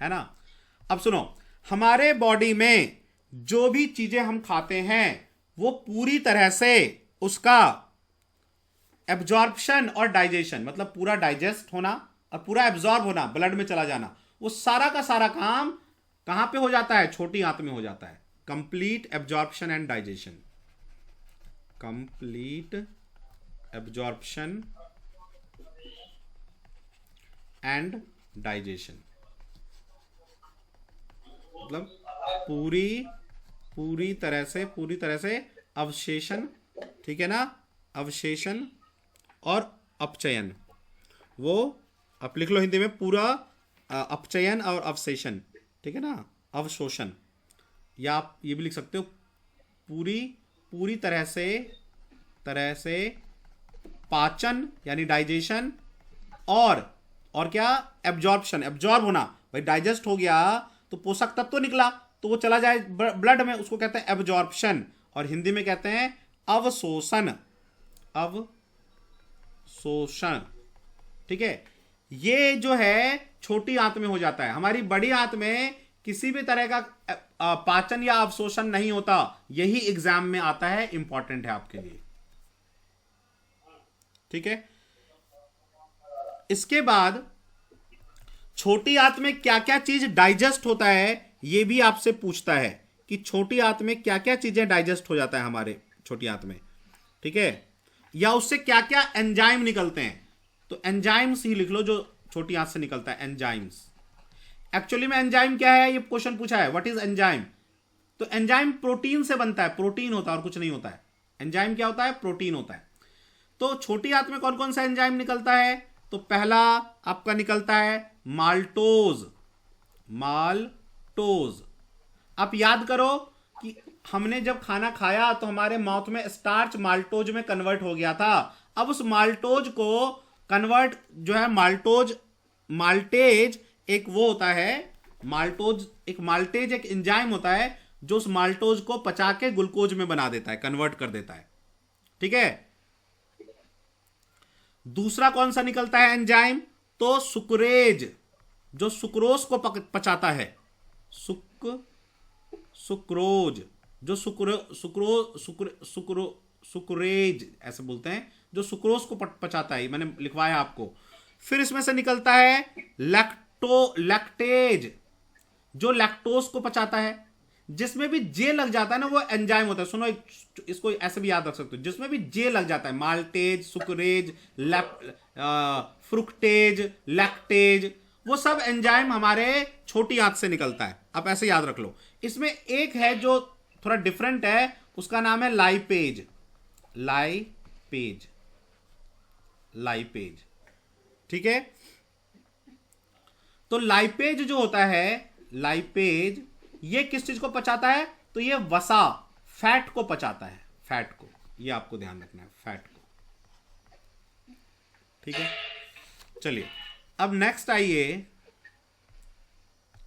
है ना। अब सुनो, हमारे बॉडी में जो भी चीजें हम खाते हैं वो पूरी तरह से उसका एब्जॉर्प्शन और डाइजेशन, मतलब पूरा डाइजेस्ट होना और पूरा एब्जॉर्ब होना, ब्लड में चला जाना, वो सारा का सारा काम कहां पे हो जाता है, छोटी आंत में हो जाता है। Complete absorption and digestion, complete absorption and digestion, मतलब पूरी तरह से अवशेषण, ठीक है ना, अवशेषण और अपचयन, वो आप लिख लो हिंदी में, पूरा अपचयन और अवशेषण, ठीक है ना, अवशोषण, या आप ये भी लिख सकते हो पूरी तरह से पाचन यानी डाइजेशन, और क्या, एब्जॉर्प्शन, एब्जॉर्ब होना, भाई डाइजेस्ट हो गया तो पोषक तत्व तो निकला तो वो चला जाए ब्लड में, उसको कहते हैं एब्जॉर्प्शन, और हिंदी में कहते हैं अवशोषण, ठीक है। ये जो है छोटी आंत में हो जाता है, हमारी बड़ी आंत में किसी भी तरह का पाचन या अवशोषण नहीं होता, यही एग्जाम में आता है, इंपॉर्टेंट है आपके लिए, ठीक है। इसके बाद छोटी आंत में क्या क्या चीज डाइजेस्ट होता है, यह भी आपसे पूछता है कि छोटी आंत में क्या क्या चीजें डाइजेस्ट हो जाता है हमारे छोटी आंत में, ठीक है, या उससे क्या क्या एंजाइम निकलते हैं। तो एंजाइम्स ही लिख लो जो छोटी आंत से निकलता है, एंजाइम्स। एक्चुअली में एंजाइम क्या है, ये क्वेश्चन पूछा है, व्हाट इज एंजाइम। तो एंजाइम प्रोटीन से बनता है, प्रोटीन होता है और कुछ नहीं होता है। एंजाइम क्या होता है, प्रोटीन होता है। तो छोटी आंत में कौन कौन सा एंजाइम निकलता है, तो पहला आपका निकलता है माल्टोज। आप याद करो कि हमने जब खाना खाया तो हमारे माउथ में स्टार्च माल्टोज में कन्वर्ट हो गया था। अब उस माल्टोज को कन्वर्ट जो है, माल्टेज एक वो होता है, माल्टेज एक एंजाइम होता है, जो उस माल्टोज को पचा के ग्लूकोज में बना देता है, कन्वर्ट कर देता है। ठीक है। दूसरा कौन सा निकलता है एंजाइम? तो सुक्रेज, जो सुक्रोज को पचाता है। सुक्रोज, जो सुक्रेज ऐसे बोलते हैं, जो सुक्रोज को पचाता है, मैंने लिखवाया आपको। फिर इसमें से निकलता है लैक्टेज, जो लैक्टोज को पचाता है। जिसमें भी जे लग जाता है ना, वो एंजाइम होता है। सुनो, इसको ऐसे भी याद रख सकते हो, जिसमें भी जे लग जाता है, माल्टेज, सुक्रेज, फ्रुक्टेज, लैक्टेज, वो सब एंजाइम हमारे छोटी आंत से निकलता है। आप ऐसे याद रख लो। इसमें एक है जो थोड़ा डिफरेंट है, उसका नाम है लाइपेज। Lipase, lipase. ठीक है। तो लाइपेज जो होता है, लाइपेज, ये किस चीज को पचाता है? तो ये वसा, फैट को पचाता है, फैट को। ये आपको ध्यान रखना है, फैट को। ठीक है। चलिए अब नेक्स्ट आइए,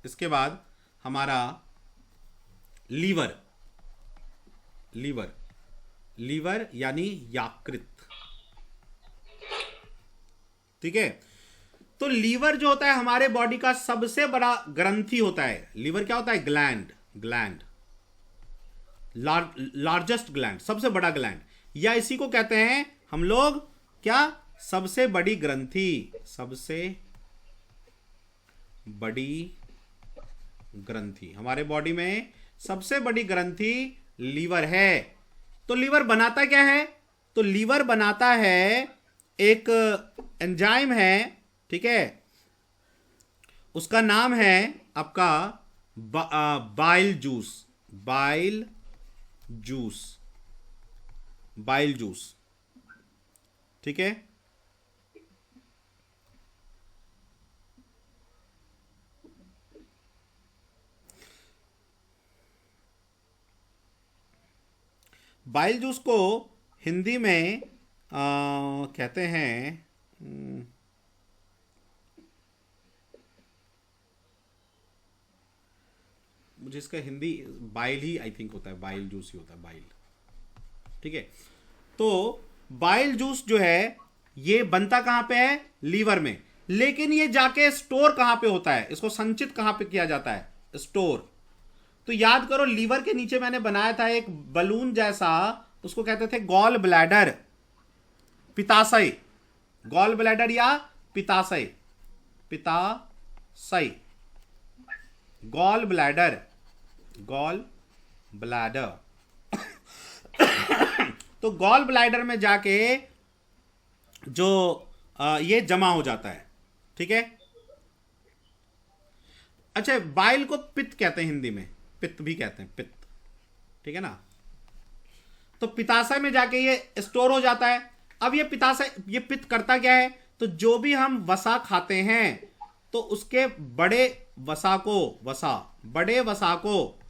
इसके बाद हमारा लीवर। लीवर, लीवर यानी यकृत। ठीक है। तो लीवर जो होता है हमारे बॉडी का सबसे बड़ा ग्रंथि होता है। लीवर क्या होता है? ग्लैंड, ग्लैंड, लार्जेस्ट ग्लैंड, सबसे बड़ा ग्लैंड, या इसी को कहते हैं हम लोग क्या? सबसे बड़ी ग्रंथि, सबसे बड़ी ग्रंथि। हमारे बॉडी में सबसे बड़ी ग्रंथि लीवर है। तो लीवर बनाता क्या है? तो लीवर बनाता है एक एंजाइम है। ठीक है। उसका नाम है आपका bile juice, bile juice, bile juice. ठीक है। बाइल जूस को हिंदी में कहते हैं, मुझे इसका Hindi bile he I think होता है, बाइल जूस ही होता है, बाइल। ठीक है। तो बाइल जूस जो है ये बनता कहां पे है? लीवर में। लेकिन ये जाके स्टोर कहां पे होता है? इसको संचित कहां पे किया जाता है? स्टोर। तो याद करो, लीवर के नीचे मैंने बनाया था एक बलून जैसा, उसको कहते थे गॉल ब्लैडर, पित्ताशय। गॉल ब्लैडर या पित्ताशय, पित्ताशय, गॉल ब्लैडर, गॉल ब्लैडर। तो गॉल ब्लैडर में जाके जो ये जमा हो जाता है। ठीक है। अच्छा, बाइल को पित्त कहते हैं हिंदी में, पित्त भी कहते हैं, पित्त। ठीक है ना। तो पित्ताशय में जाके ये स्टोर हो जाता है। अब ये पित्ताशय, ये पित्त करता क्या है? तो जो भी हम वसा खाते हैं, तो उसके बड़े वसा को, बड़े वसा को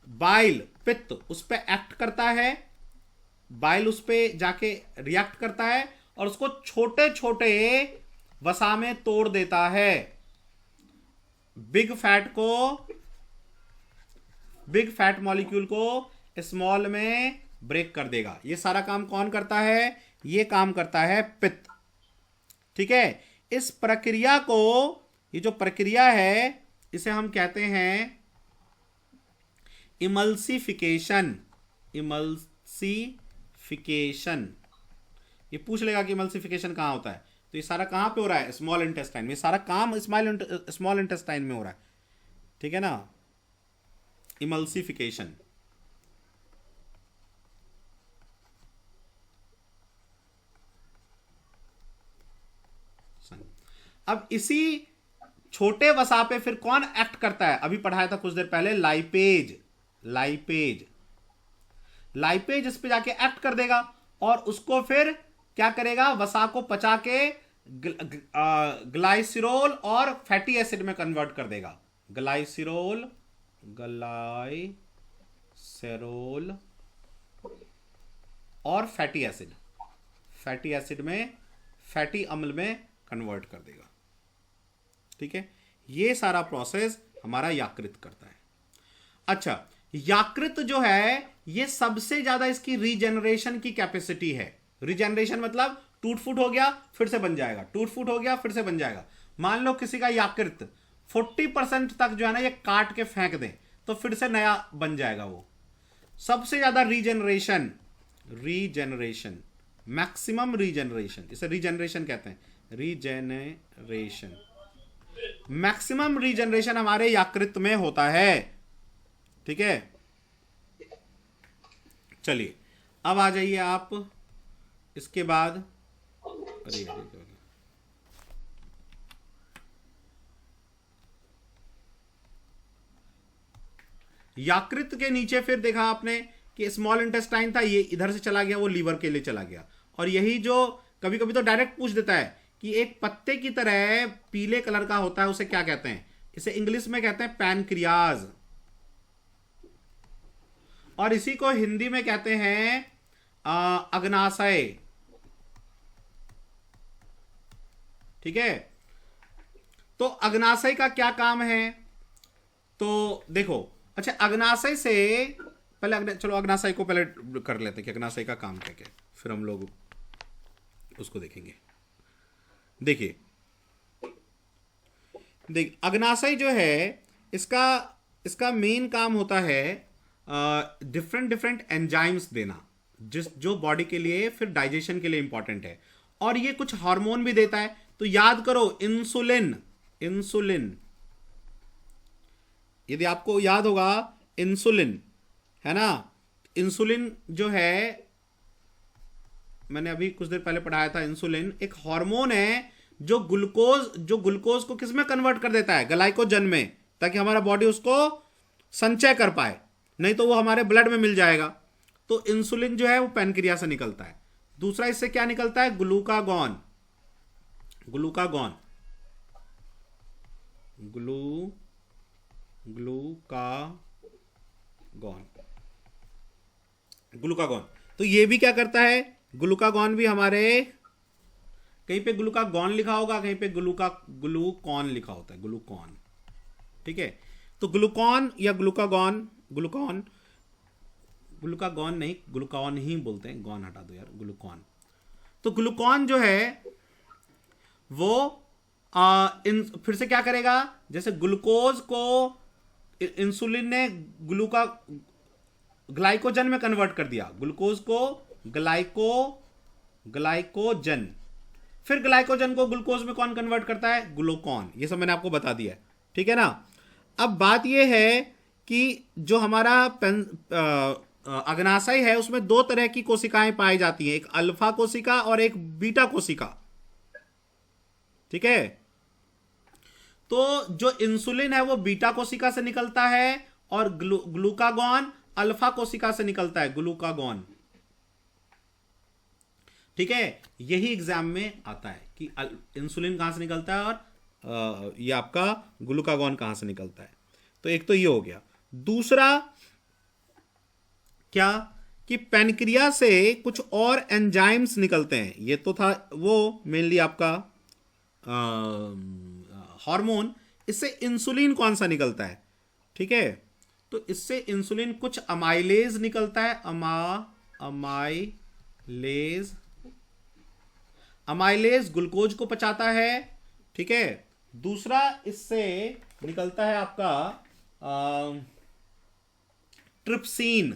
बाइल, पित्त उस पर एक्ट करता है। बाइल उस पर जाके रिएक्ट करता है और उसको छोटे छोटे वसा में तोड़ देता है। बिग फैट मॉलिक्यूल को स्मॉल में ब्रेक कर देगा। ये सारा काम कौन करता है? ये काम करता है पित्त। ठीक है। इस प्रक्रिया को, ये जो प्रक्रिया है, इसे हम कहते हैं इमल्सिफिकेशन। इमल्सिफिकेशन। ये पूछ लेगा कि इमल्सिफिकेशन कहां होता है, तो ये सारा कहां पे हो रहा है? स्मॉल इंटेस्टाइन में। सारा काम स्मॉल इंटेस्टाइन में हो रहा है। ठीक है ना। इमल्सिफिकेशन। अब इसी छोटे वसा पे फिर कौन एक्ट करता है? अभी पढ़ाया था कुछ देर पहले, लाइपेज। लाइपेज, लाइपेज इस पे जाके एक्ट कर देगा और उसको फिर क्या करेगा? वसा को पचा के ग्लाइसिरोल और फैटी एसिड में कन्वर्ट कर देगा। ग्लाइसिरोल और फैटी एसिड में, फैटी अम्ल में कन्वर्ट कर देगा। ठीक है। ये सारा प्रोसेस हमारा यकृत करता है। अच्छा, यकृत जो है ये सबसे ज्यादा इसकी रीजेनरेशन की कैपेसिटी है। रीजेनरेशन मतलब टूट फूट हो गया फिर से बन जाएगा, टूट फूट हो गया फिर से बन जाएगा। मान लो किसी का यकृत 40% तक जो है ना ये काट के फेंक दें तो फिर से नया बन जाएगा। वो सबसे ज्यादा रीजेनरेशन, रीजेनरेशन, मैक्सिमम रीजेनरेशन, इसे रीजेनरेशन कहते हैं, रीजेनरेशन, मैक्सिमम रीजेनरेशन हमारे यकृत में होता है। ठीक है, चलिए अब आ जाइए आप इसके बाद। अरे यकृत के नीचे फिर देखा आपने कि स्मॉल इंटेस्टाइन था, ये इधर से चला गया, वो लीवर के लिए चला गया। और यही जो कभी कभी तो डायरेक्ट पूछ देता है कि एक पत्ते की तरह पीले कलर का होता है, उसे क्या कहते हैं? इसे इंग्लिश में कहते हैं पैनक्रियाज, और इसी को हिंदी में कहते हैं अग्नाशय। ठीक है, तो अग्नाशय का क्या काम है? तो देखो, अच्छा अग्नाशय से पहले चलो अग्नाशय को पहले कर लेते हैं कि अग्नाशय का काम क्या क्या, फिर हम लोग उसको देखेंगे। देखिए अग्नाशय जो है इसका मेन काम होता है डिफरेंट डिफरेंट एंजाइम्स देना, जो बॉडी के लिए फिर डाइजेशन के लिए इंपॉर्टेंट है। और ये कुछ हार्मोन भी देता है। तो याद करो इंसुलिन, इंसुलिन, यदि आपको याद होगा इंसुलिन है ना, इंसुलिन जो है मैंने अभी कुछ देर पहले पढ़ाया था, इंसुलिन एक हार्मोन है जो ग्लूकोज को किस में कन्वर्ट कर देता है? ग्लाइकोजन में, ताकि हमारा बॉडी उसको संचय कर पाए, नहीं तो वो हमारे ब्लड में मिल जाएगा। तो इंसुलिन जो है वो पैनक्रिया से निकलता है। दूसरा इससे क्या निकलता है? Glucagon, glucagon, glucagon. तो ये भी क्या करता है? ग्लूकागॉन भी हमारे, कहीं पे ग्लूकागॉन लिखा होगा, कहीं पे ग्लूकॉन लिखा होता है, ग्लूकॉन। ठीक है, तो ग्लूकॉन या ग्लूकागॉन, ग्लूकागॉन नहीं, ग्लूकॉन ही बोलते हैं, गॉन हटा दो यार, ग्लूकॉन। तो ग्लूकॉन जो है वो फिर से क्या करेगा? जैसे ग्लूकोज को इंसुलिन ने ग्लाइकोजन में कन्वर्ट कर दिया, ग्लूकोज को ग्लाइकोजन, फिर ग्लाइकोजन को ग्लूकोज में कौन कन्वर्ट करता है? ग्लूकॉन। ये सब मैंने आपको बता दिया है। ठीक है ना। अब बात यह है कि जो हमारा अग्नाशय है उसमें दो तरह की कोशिकाएं पाई जाती हैं, एक अल्फा कोशिका और एक बीटा कोशिका। ठीक है, तो जो इंसुलिन है वो बीटा कोशिका से निकलता है और ग्लूकागॉन अल्फा कोशिका से निकलता है, ग्लूकागॉन। ठीक है, यही एग्जाम में आता है कि इंसुलिन कहां से निकलता है और ये आपका ग्लूकागॉन कहां से निकलता है। तो एक तो ये हो गया। दूसरा क्या कि पैनक्रिया से कुछ और एंजाइम्स निकलते हैं। ये तो था वो मेनली आपका हार्मोन। इससे इंसुलिन कौन सा निकलता है? ठीक है, तो इससे इंसुलिन कुछ अमाइलेज निकलता है, अमाइलेज ग्लूकोज को पचाता है। ठीक है, दूसरा इससे निकलता है आपका ट्रिप्सिन,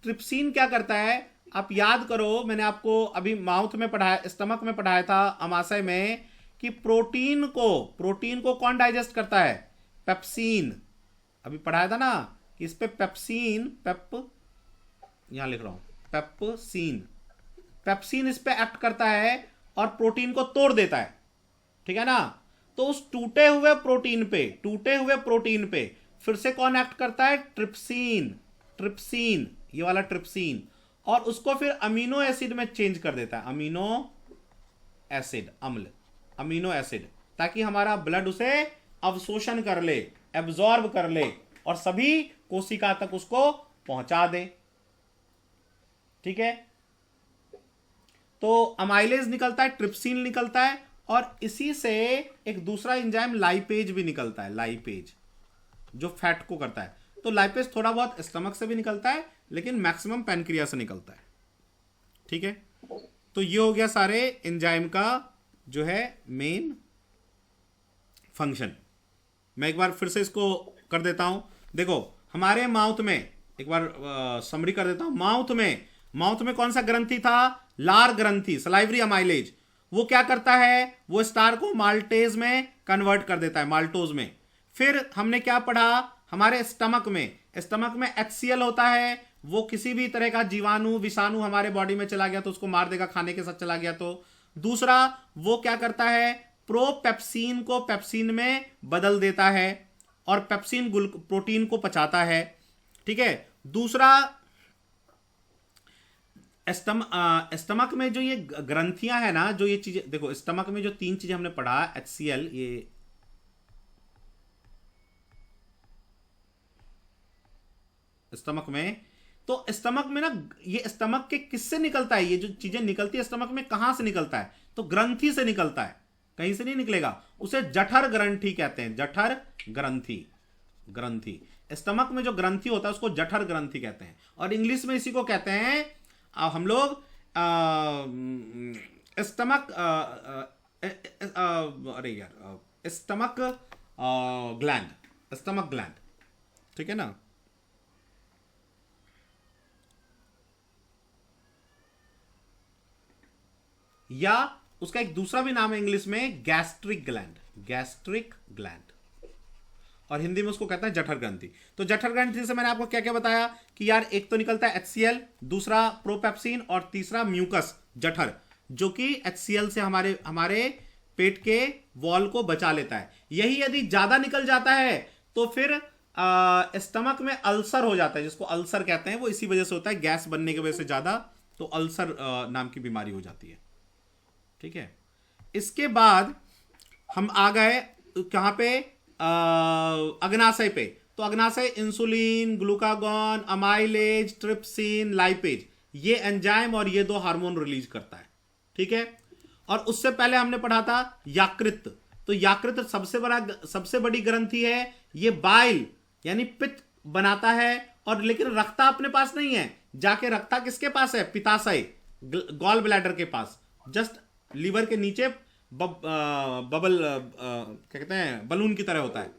ट्रिप्सिन क्या करता है? आप याद करो, मैंने आपको अभी माउथ में पढ़ाया, स्टमक में पढ़ाया था, अमाशय में, कि प्रोटीन को कौन डाइजेस्ट करता है? पेप्सिन। अभी पढ़ाया था ना कि इस पे पेप्सिन, यहां लिख रहा हूं, पेप्सिन इस पे एक्ट करता है और प्रोटीन को तोड़ देता है। ठीक है ना। तो उस टूटे हुए प्रोटीन पे फिर से कौन एक्ट करता है? ट्रिप्सिन, ये वाला ट्रिप्सिन, और उसको फिर अमीनो एसिड में चेंज कर देता है, अमीनो एसिड, अम्ल, अमीनो एसिड, ताकि हमारा ब्लड उसे अवशोषण कर ले, एब्जॉर्ब कर ले और सभी कोशिका तक उसको पहुंचा दे। ठीक है, तो अमाइलेज निकलता है, ट्रिप्सिन निकलता है, और इसी से एक दूसरा एंजाइम लाइपेज भी निकलता है, लाइपेज जो फैट को करता है। तो लाइपेज थोड़ा बहुत स्टमक से भी निकलता है, लेकिन मैक्सिमम पैनक्रिया से निकलता है। ठीक है, तो ये हो गया सारे एंजाइम का जो है मेन फंक्शन। मैं एक बार फिर से इसको कर देता हूं। देखो हमारे माउथ में, एक बार समरी कर देता हूं। माउथ में कौन सा ग्रंथि था? लार ग्रंथि, सलाइवरी अमाइलेज। वो क्या करता है? वो स्टार को माल्टेज में कन्वर्ट कर देता है, माल्टोज में। फिर हमने क्या पढ़ा? हमारे स्टमक में HCl होता है। वो किसी भी तरह का जीवाणु विषाणु हमारे बॉडी में चला गया तो उसको मार देगा, खाने के साथ चला गया तो। दूसरा, वो क्या करता है? प्रोपेप्सिन को पेप्सिन में बदल देता है, और पेप्सिन प्रोटीन को पचाता है। ठीक है। दूसरा, स्टमक में जो ये ग्रंथियां है ना, जो ये चीजें, देखो स्टमक में जो 3 चीजें हमने पढ़ा, HCl, ये स्टमक में, तो स्टमक में ना, ये स्टमक के किससे निकलता है? ये जो चीजें निकलती है स्टमक में, कहां से निकलता है? तो ग्रंथि से निकलता है, कहीं से नहीं निकलेगा। उसे जठर ग्रंथि कहते हैं, जठर ग्रंथि। स्टमक में जो ग्रंथि होता है उसको जठर ग्रंथि कहते हैं, और इंग्लिश में इसी को कहते हैं हम लोग स्टमक, अरे यार, स्टमक ग्लैंड। ठीक है ना। या उसका एक दूसरा भी नाम है इंग्लिश में, गैस्ट्रिक ग्लैंड, और हिंदी में उसको कहता है जठर ग्रंथि। तो जठर ग्रंथि से मैंने आपको क्या क्या बताया कि यार एक तो निकलता है HCl, दूसरा प्रोपेप्सिन, और तीसरा म्यूकस, जठर, जो कि HCl से हमारे पेट के वॉल को बचा लेता है। यही यदि ज्यादा निकल जाता है तो फिर स्टमक में अल्सर हो जाता है, जिसको अल्सर कहते हैं। वो इसी वजह से होता है, गैस बनने की वजह से ज्यादा, तो अल्सर नाम की बीमारी हो जाती है। ठीक है। इसके बाद हम आ गए कहां पे? अग्नाशय पे। तो अग्नाशय insulin, glucagon, amylase, trypsin, lipase, ये एंजाइम और ये 2 हार्मोन रिलीज करता है। ठीक है। और उससे पहले हमने पढ़ा था यकृत। तो यकृत सबसे बड़ी ग्रंथि है। ये बाइल यानी पित्त बनाता है, और लेकिन रखता अपने पास नहीं है, जाके रखता किसके पास है? पित्ताशय, गॉल ब्लैडर के पास, जस्ट लीवर के नीचे बबल क्या कहते हैं, बलून की तरह होता है।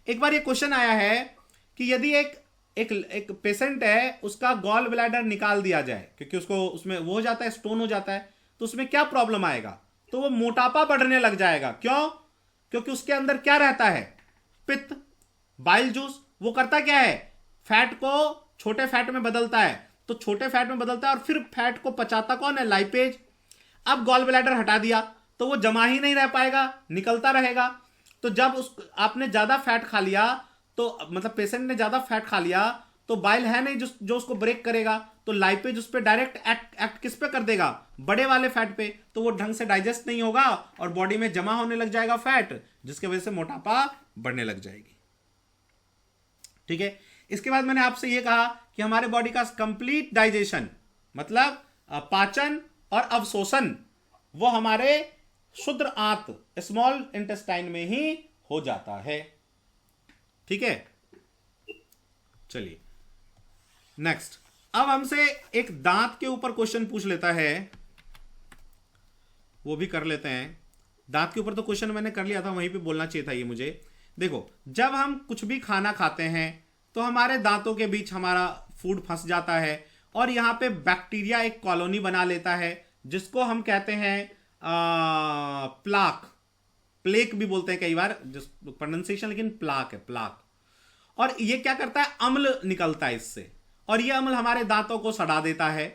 एक बार ये क्वेश्चन आया है कि यदि एक पेशेंट है, उसका गॉल ब्लैडर निकाल दिया जाए, क्योंकि उसको उसमें वो हो जाता है, स्टोन हो जाता है, तो उसमें क्या प्रॉब्लम आएगा? तो वो मोटापा बढ़ने लग जाएगा। क्यों? क्योंकि उसके अंदर क्या रहता है? पित्त, बाइल जूस। वो करता क्या है? फैट को छोटे फैट में बदलता है। तो छोटे फैट में बदलता है और फिर फैट को पचाता कौन है? लाइपेज। अब गॉल ब्लैडर हटा दिया तो वो जमा ही नहीं रह पाएगा, निकलता रहेगा। तो जब आपने ज्यादा फैट खा लिया, तो मतलब पेशेंट ने ज्यादा फैट खा लिया, तो बाइल है नहीं जो उसको ब्रेक करेगा, तो लाइपेज उस पर डायरेक्ट एक्ट किस पे कर देगा? बड़े वाले फैट पे। तो वो ढंग से डाइजेस्ट नहीं होगा और बॉडी में जमा होने लग जाएगा फैट, जिसकी वजह से मोटापा बढ़ने लग जाएगी। ठीक है। इसके बाद मैंने आपसे ये कहा कि हमारे बॉडी का कंप्लीट डाइजेशन, मतलब पाचन और अवशोषण, वो हमारे शुद्र आंत, स्मॉल इंटेस्टाइन में ही हो जाता है। ठीक है। चलिए नेक्स्ट, अब हमसे एक दांत के ऊपर क्वेश्चन पूछ लेता है, वो भी कर लेते हैं। दांत के ऊपर तो क्वेश्चन मैंने कर लिया था, वहीं पे बोलना चाहिए था ये मुझे। देखो, जब हम कुछ भी खाना खाते हैं तो हमारे दांतों के बीच हमारा फूड फंस जाता है, और यहां पे बैक्टीरिया एक कॉलोनी बना लेता है, जिसको हम कहते हैं प्लेक भी बोलते हैं कई बार, जिस प्रोनाउंसिएशन लेकिन प्लाक है, प्लाक। और ये क्या करता है? अम्ल निकलता है इससे, और ये अम्ल हमारे दांतों को सड़ा देता है।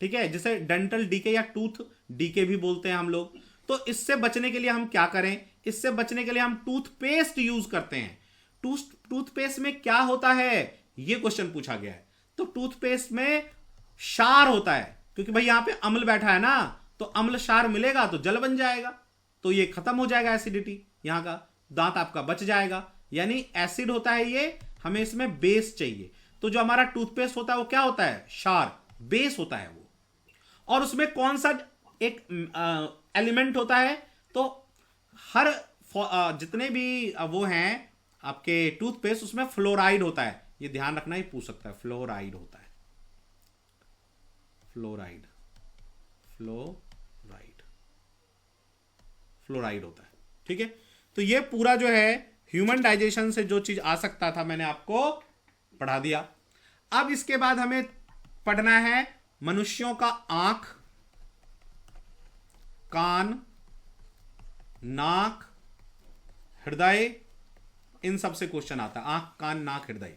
ठीक है, जिसे डेंटल डीके या टूथ डीके भी बोलते हैं हम लोग। तो इससे बचने के लिए हम क्या करें? इससे बचने के लिए हम टूथपेस्ट यूज करते हैं। टूथपेस्ट में क्या होता है, ये क्वेश्चन पूछा गया है। तो टूथपेस्ट में क्षार होता है, क्योंकि भाई यहां पे अम्ल बैठा है ना, तो अम्ल क्षार मिलेगा तो जल बन जाएगा, तो ये खत्म हो जाएगा एसिडिटी, यहां का दांत आपका बच जाएगा। यानी एसिड होता है ये, हमें इसमें बेस चाहिए। तो जो हमारा टूथपेस्ट होता है वो क्या होता है? क्षार, बेस होता है वो। और उसमें कौन सा एक एलिमेंट होता है। तो हर जितने भी वो हैं आपके टूथपेस्ट, उसमें फ्लोराइड होता है, ये ध्यान रखना, ही पूछ सकता है, फ्लोराइड होता है, फ्लोराइड, फ्लोराइड, फ्लोराइड होता है। ठीक है, तो ये पूरा जो है ह्यूमन डाइजेशन से जो चीज आ सकता था मैंने आपको पढ़ा दिया। अब इसके बाद हमें पढ़ना है मनुष्यों का आंख, कान, नाक, हृदय, इन सब से क्वेश्चन आता है। आंख, कान, नाक, हृदय,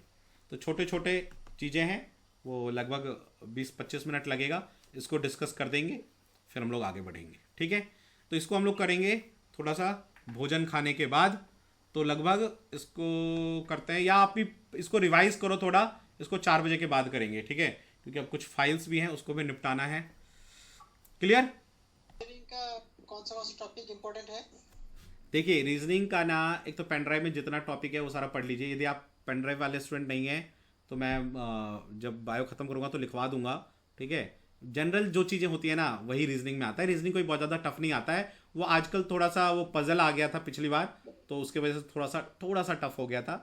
तो छोटे छोटे चीजें हैं, वो लगभग 20-25 मिनट लगेगा, इसको डिस्कस कर देंगे, फिर हम लोग आगे बढ़ेंगे। ठीक है, तो इसको हम लोग करेंगे थोड़ा सा भोजन खाने के बाद, तो लगभग इसको करते हैं, या आप भी इसको रिवाइज करो थोड़ा, इसको 4 बजे के बाद करेंगे। ठीक है, क्योंकि अब कुछ फाइल्स भी हैं, उसको भी निपटाना है। क्लियर? का कौन सा टॉपिक इंपॉर्टेंट है? देखिए रीजनिंग का ना, एक तो पेन ड्राइव में जितना टॉपिक है वो सारा पढ़ लीजिए। यदि आप पेन ड्राइव वाले स्टूडेंट नहीं हैं तो मैं जब बायो ख़त्म करूँगा तो लिखवा दूंगा। ठीक है, जनरल जो चीज़ें होती है ना वही रीजनिंग में आता है। रीजनिंग कोई बहुत ज़्यादा टफ नहीं आता है, वो आजकल थोड़ा सा वो पजल आ गया था पिछली बार, तो उसके वजह से थोड़ा सा टफ हो गया था।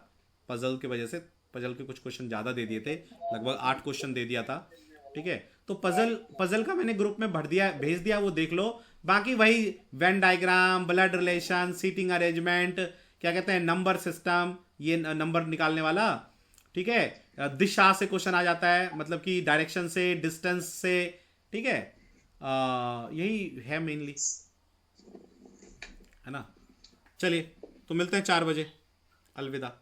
पजल की वजह से, पजल के कुछ क्वेश्चन ज़्यादा दे दिए थे, लगभग 8 क्वेश्चन दे दिया था। ठीक है, तो पजल पजल का मैंने ग्रुप में भर दिया, भेज दिया, वो देख लो। बाकी वही Venn diagram, blood relation, seating arrangement, क्या कहते हैं, नंबर सिस्टम, ये नंबर निकालने वाला। ठीक है, दिशा से क्वेश्चन आ जाता है, मतलब कि डायरेक्शन से, डिस्टेंस से। ठीक है, यही है मेनली, है ना। चलिए, तो मिलते हैं 4 बजे। अलविदा।